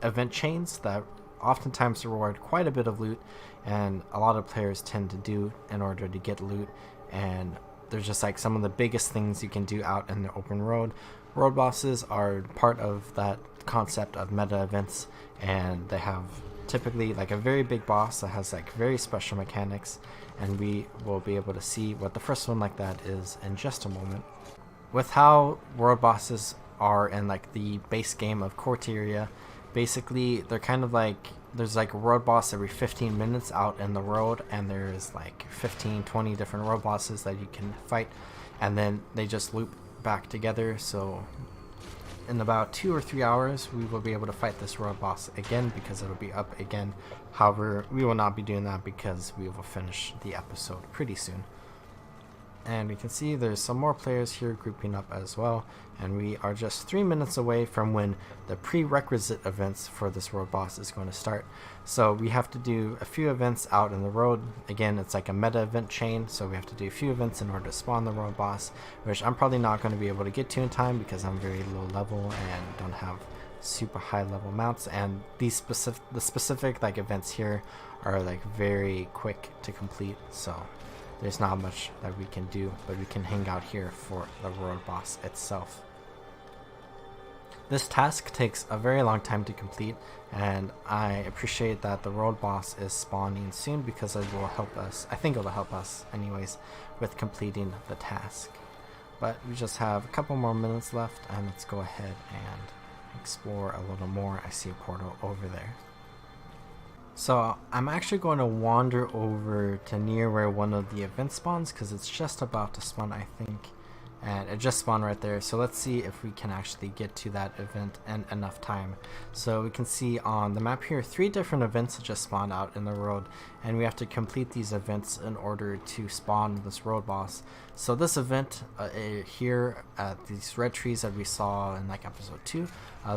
[SPEAKER 1] event chains that oftentimes reward quite a bit of loot, and a lot of players tend to do in order to get loot, and they're just like some of the biggest things you can do out in the open road. Road bosses are part of that concept of meta events, and they have typically like a very big boss that has like very special mechanics, and we will be able to see what the first one like that is in just a moment. With how world bosses are in like the base game of Corteria, basically they're kind of like, there's like a road boss every 15 minutes out in the road, and there's like 15-20 different road bosses that you can fight, and then they just loop back together. So in about 2 or 3 hours we will be able to fight this road boss again, because it'll be up again. However, we will not be doing that because we will finish the episode pretty soon. And we can see there's some more players here grouping up as well, and we are just 3 minutes away from when the prerequisite events for this road boss is going to start. So we have to do a few events out in the road. Again, it's like a meta event chain, so we have to do a few events in order to spawn the road boss, which I'm probably not going to be able to get to in time because I'm very low level and don't have super high level mounts, and the specific like events here are like very quick to complete, so there's not much that we can do, but we can hang out here for the road boss itself. This task takes a very long time to complete, and I appreciate that the road boss is spawning soon because it will help us, I think it will help us anyways, with completing the task. But we just have a couple more minutes left, and let's go ahead and explore a little more. I see a portal over there. So I'm actually going to wander over to near where one of the events spawns, because it's just about to spawn, I think, and it just spawned right there. So let's see if we can actually get to that event in enough time. So we can see on the map here 3 different events just spawned out in the road, and we have to complete these events in order to spawn this road boss. So this event here at these red trees that we saw in like episode 2,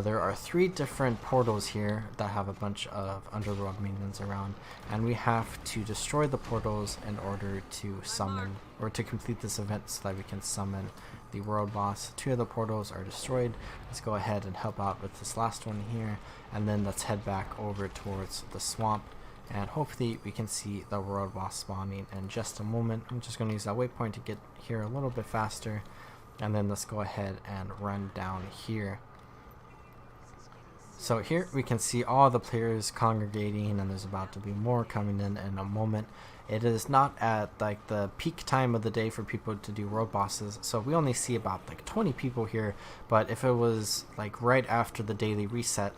[SPEAKER 1] there are 3 different portals here that have a bunch of underworld minions around, and we have to destroy the portals in order to summon, or to complete this event so that we can summon the world boss. 2 of the portals are destroyed. Let's go ahead and help out with this last one here, and then let's head back over towards the swamp, and hopefully we can see the world boss spawning in just a moment. I'm just going to use that waypoint to get here a little bit faster, and then let's go ahead and run down here. So here we can see all the players congregating, and there's about to be more coming in a moment. It is not at like the peak time of the day for people to do road bosses, so we only see about like 20 people here, but if it was like right after the daily reset,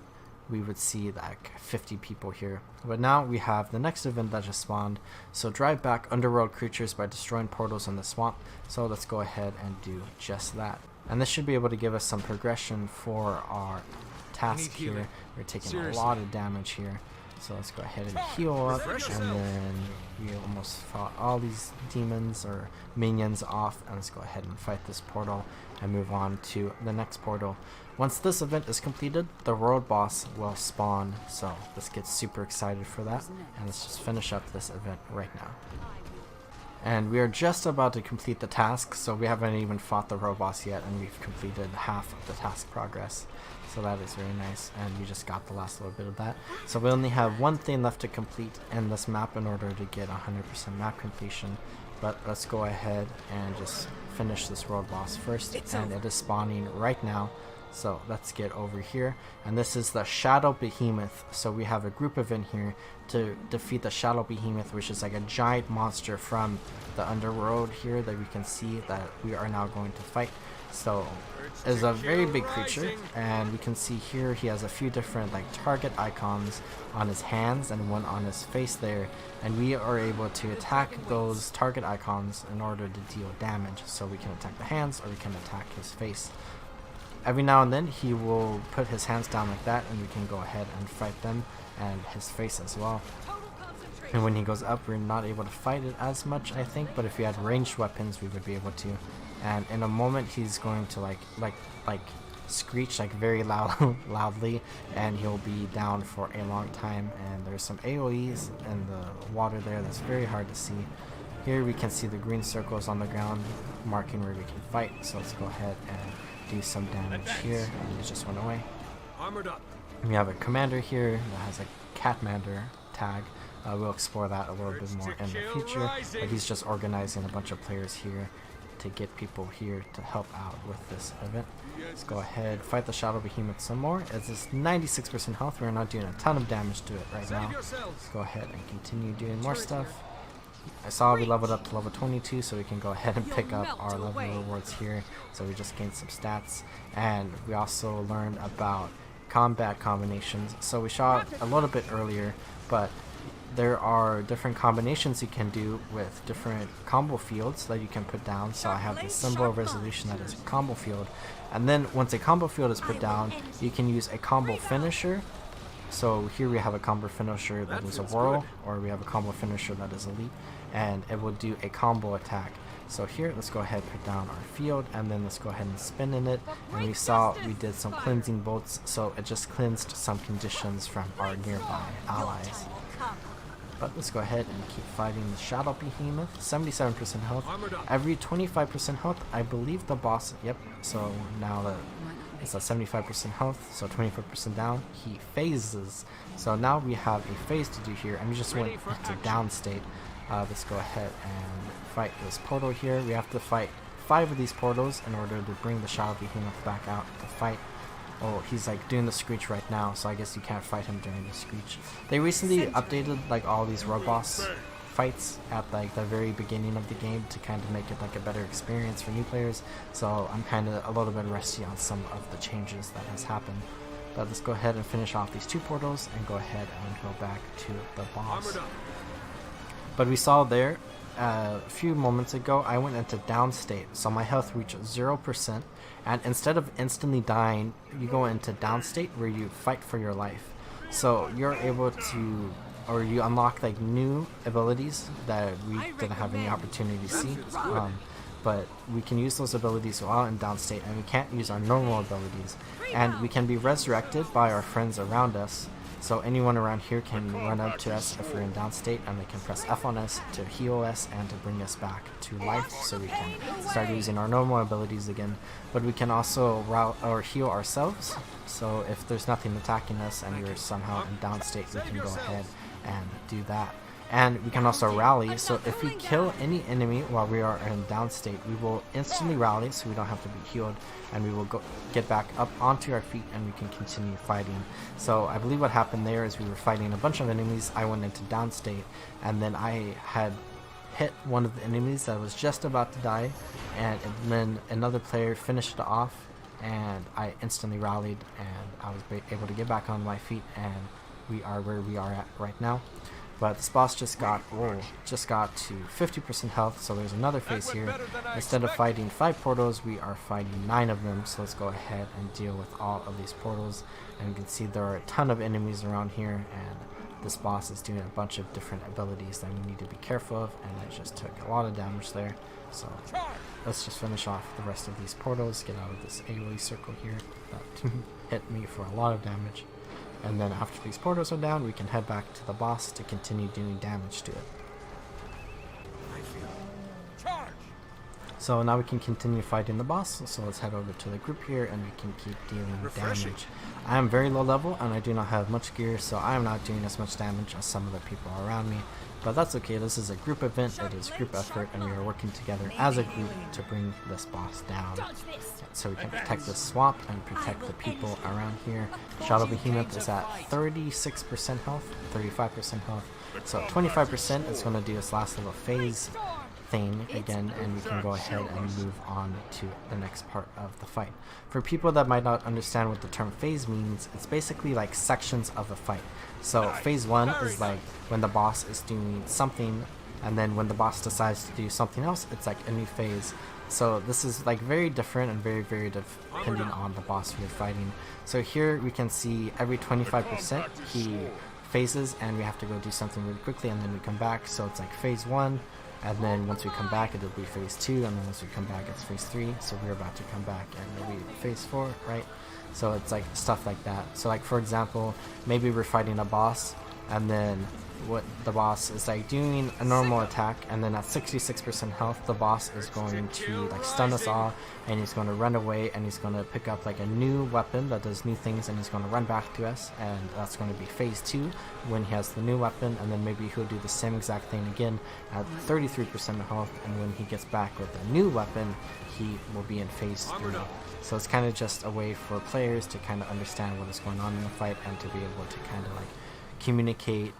[SPEAKER 1] we would see like 50 people here. But now we have the next event that just spawned, so drive back underworld creatures by destroying portals in the swamp. So let's go ahead and do just that, and this should be able to give us some progression for our task here. We're taking a lot of damage here, so let's go ahead and heal up, and then we almost fought all these demons or minions off, and let's go ahead and fight this portal and move on to the next portal. Once this event is completed, the world boss will spawn, so let's get super excited for that, and let's just finish up this event right now. And we are just about to complete the task, so we haven't even fought the road boss yet, and we've completed half of the task progress. So that is very nice, and we just got the last little bit of that. So we only have one thing left to complete in this map in order to get 100% map completion. But let's go ahead and just finish this road boss first, and it is spawning right now. So let's get over here, and this is the Shadow Behemoth. So we have a group event here to defeat the Shadow Behemoth, which is like a giant monster from the underworld here that we can see that we are now going to fight. So it's a very big creature, and we can see here he has a few different like target icons on his hands and one on his face there, and we are able to attack those target icons in order to deal damage. So we can attack the hands or we can attack his face. Every now and then he will put his hands down like that, and we can go ahead and fight them, and his face as well. And when he goes up, we're not able to fight it as much, I think, but if we had ranged weapons we would be able to. And in a moment he's going to like screech like very loudly, and he'll be down for a long time. And there's some AoEs in the water there that's very hard to see. Here we can see the green circles on the ground marking where we can fight, so let's go ahead and do some damage here. And he just went away.
[SPEAKER 7] Armored up.
[SPEAKER 1] We have a commander here that has a Catmander tag. We'll explore that a little bit more in the future, but he's just organizing a bunch of players here to get people here to help out with this event. Let's go ahead, fight the Shadow Behemoth some more. As it's 96% health, we're not doing a ton of damage to it right now. Let's go ahead and continue doing more stuff. I saw we leveled up to level 22, so we can go ahead and pick up our level rewards here. So we just gained some stats, and we also learned about combat combinations. So we saw it a little bit earlier, but there are different combinations you can do with different combo fields that you can put down. So I have this symbol of resolution that is a combo field, and then once a combo field is put down, you can use a combo finisher. So here we have a combo finisher that is a whirl, or we have a combo finisher that is a leap, and it will do a combo attack. So here, let's go ahead and put down our field, and then let's go ahead and spin in it. And we saw we did some cleansing bolts, so it just cleansed some conditions from our nearby allies. But let's go ahead and keep fighting the Shadow Behemoth. 77% health. Every 25% health, I believe the boss, yep, so now that it's at 75% health, so 24% down, he phases. So now we have a phase to do here, and we just went into down state. Let's go ahead and fight this portal here. We have to fight 5 of these portals in order to bring the Shadow Behemoth back out to fight. Oh, he's like doing the screech right now, so I guess you can't fight him during the screech. They recently updated like all these road boss fights at like the very beginning of the game to kind of make it like a better experience for new players. So I'm kind of a little bit rusty on some of the changes that has happened. But let's go ahead and finish off these 2 portals and go ahead and go back to the boss. But we saw there a few moments ago I went into down state, so my health reached 0%, and instead of instantly dying, you go into down state where you fight for your life. So you're able to, or you unlock like new abilities that we didn't have any opportunity to see, but we can use those abilities while in down state, and we can't use our normal abilities, and we can be resurrected by our friends around us. So anyone around here can run up to us if we're in down state, and they can press F on us to heal us and to bring us back to life, so we can start using our normal abilities again. But we can also route or heal ourselves, so if there's nothing attacking us and we're somehow in down state, we can go ahead and do that. And we can also rally, so if we kill any enemy while we are in down state, we will instantly rally, so we don't have to be healed, and we will get back up onto our feet, and we can continue fighting. So I believe what happened there is we were fighting a bunch of enemies. I went into down state, and then I had hit one of the enemies that was just about to die, and then another player finished it off, and I instantly rallied, and I was able to get back on my feet, and we are where we are at right now. But this boss just got to 50% health, so there's another phase here. Instead of fighting 5 portals, we are fighting 9 of them, so let's go ahead and deal with all of these portals. And you can see there are a ton of enemies around here, and this boss is doing a bunch of different abilities that we need to be careful of, and I just took a lot of damage there. So let's just finish off the rest of these portals, get out of this AoE circle here that hit me for a lot of damage. And then after these portals are down, we can head back to the boss to continue doing damage to it. So now we can continue fighting the boss, so let's head over to the group here and we can keep dealing damage. I am very low level and I do not have much gear, so I am not doing as much damage as some of the people around me, But that's okay, this is a group event, it is group effort, and we are working together as a group to bring this boss down. So we can protect the swamp and protect the people around here. Shadow Behemoth is at 36% health, 35% health. So 25% is going to do its last little phase thing again, and we can go ahead and move on to the next part of the fight. For people that might not understand what the term phase means, it's basically like sections of a fight. So phase 1 is like when the boss is doing something, and then when the boss decides to do something else, it's like a new phase. So this is like very different and very depending on the boss we're fighting. So here we can see every 25% he phases, and we have to go do something really quickly, and then we come back. So it's like phase 1, and then once we come back it'll be phase 2, and then once we come back it's phase 3. So we're about to come back and it'll be phase 4, right? So it's like stuff like that. So like for example, maybe we're fighting a boss, and then what the boss is like doing a normal attack, and then at 66% health the boss is going to like stun us all, and he's going to run away, and he's going to pick up like a new weapon that does new things, and he's going to run back to us, and that's going to be phase 2 when he has the new weapon. And then maybe he'll do the same exact thing again at 33% health, and when he gets back with a new weapon he will be in phase 3. So it's kind of just a way for players to kind of understand what is going on in the fight, and to be able to kind of like communicate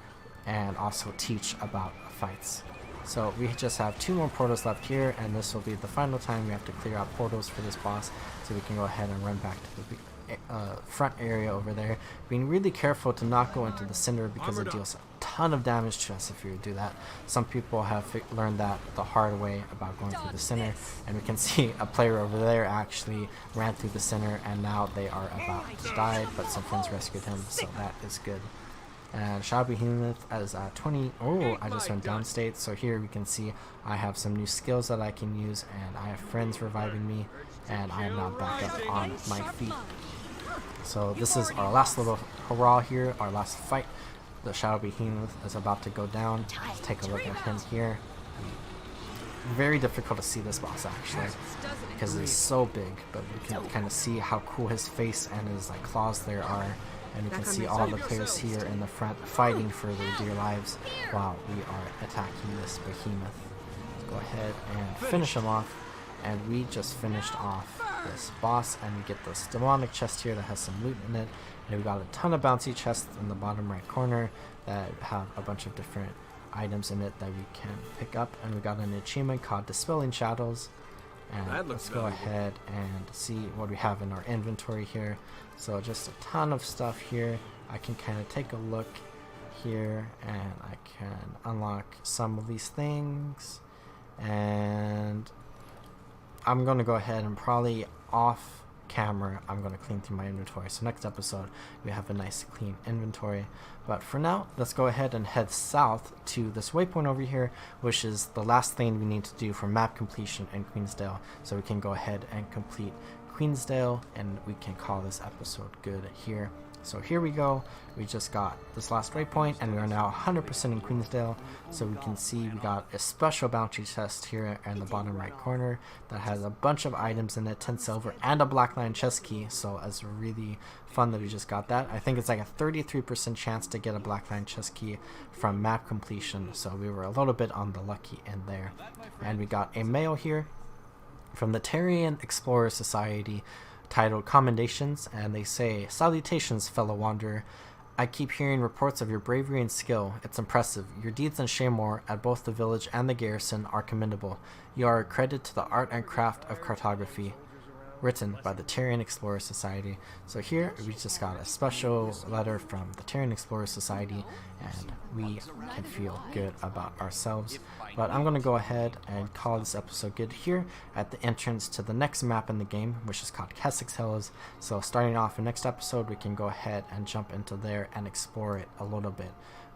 [SPEAKER 1] and also teach about fights. So we just have 2 more portals left here, and this will be the final time we have to clear out portals for this boss, so we can go ahead and run back to the front area over there, being really careful to not go into the center, because it deals a ton of damage to us if you do that. Some people have learned that the hard way about going through the center, and we can see a player over there actually ran through the center, and now they are about to die, but some friends rescued him, so that is good. And Shire of Beetleton is at 20. Oh, I just went downstate. So here we can see I have some new skills that I can use, and I have friends reviving me, and I am now back up on my feet. So this is our last little hurrah here, our last fight. The Shire of Beetleton is about to go down. Let's take a look at him here. Very difficult to see this boss actually, because he's so big, but we can kind of see how cool his face and his like claws there are. And you can see all the players here in the front fighting for their dear lives while we are attacking this behemoth. Let's go ahead and finish him off. And we just finished off this boss, and we get this demonic chest here that has some loot in it. And we got a ton of bouncy chests in the bottom right corner that have a bunch of different items in it that we can pick up. And we got an achievement called Dispelling Shadows. And let's go ahead and see what we have in our inventory here. So just a ton of stuff here. I can kind of take a look here, and I can unlock some of these things. And I'm going to go ahead and probably off camera I'm going to clean through my inventory, so next episode we have a nice clean inventory. But for now, let's go ahead and head south to this waypoint over here, which is the last thing we need to do for map completion in Queensdale, so we can go ahead and complete Queensdale, and we can call this episode good here. So here we go, we just got this last waypoint, and we are now 100% in Queensdale. So we can see we got a special bounty chest here in the bottom right corner that has a bunch of items in it, 10 silver and a black lion chest key. So it's really fun that we just got that. I think it's like a 33% chance to get a black lion chest key from map completion, so we were a little bit on the lucky end there. And we got a mail here from the Thackery Explorer Society titled Commendations, and they say, "Salutations, fellow wanderer. I keep hearing reports of your bravery and skill. It's impressive. Your deeds in Shaymore at both the village and the garrison are commendable. You are a credit to the art and craft of cartography." Written by the Thackery Explorer Society. So here we just got a special letter from the Thackery Explorer Society, and we can feel good about ourselves. But I'm going to go ahead and call this episode good here at the entrance to the next map in the game, which is called Katakus Hills. So starting off in next episode, we can go ahead and jump into there and explore it a little bit.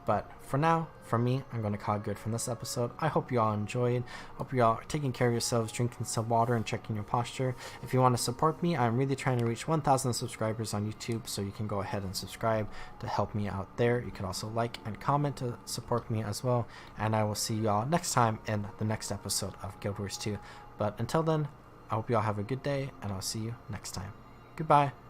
[SPEAKER 1] But for now, from me, I'm going to call it good from this episode. I hope you all enjoyed. Hope you all are taking care of yourselves, drinking some water, and checking your posture. If you want to support me, I'm really trying to reach 1,000 subscribers on YouTube, so you can go ahead and subscribe to help me out there. You can also like and comment to support me as well. And I will see you all next time in the next episode of Guild Wars 2. But until then, I hope you all have a good day, and I'll see you next time. Goodbye.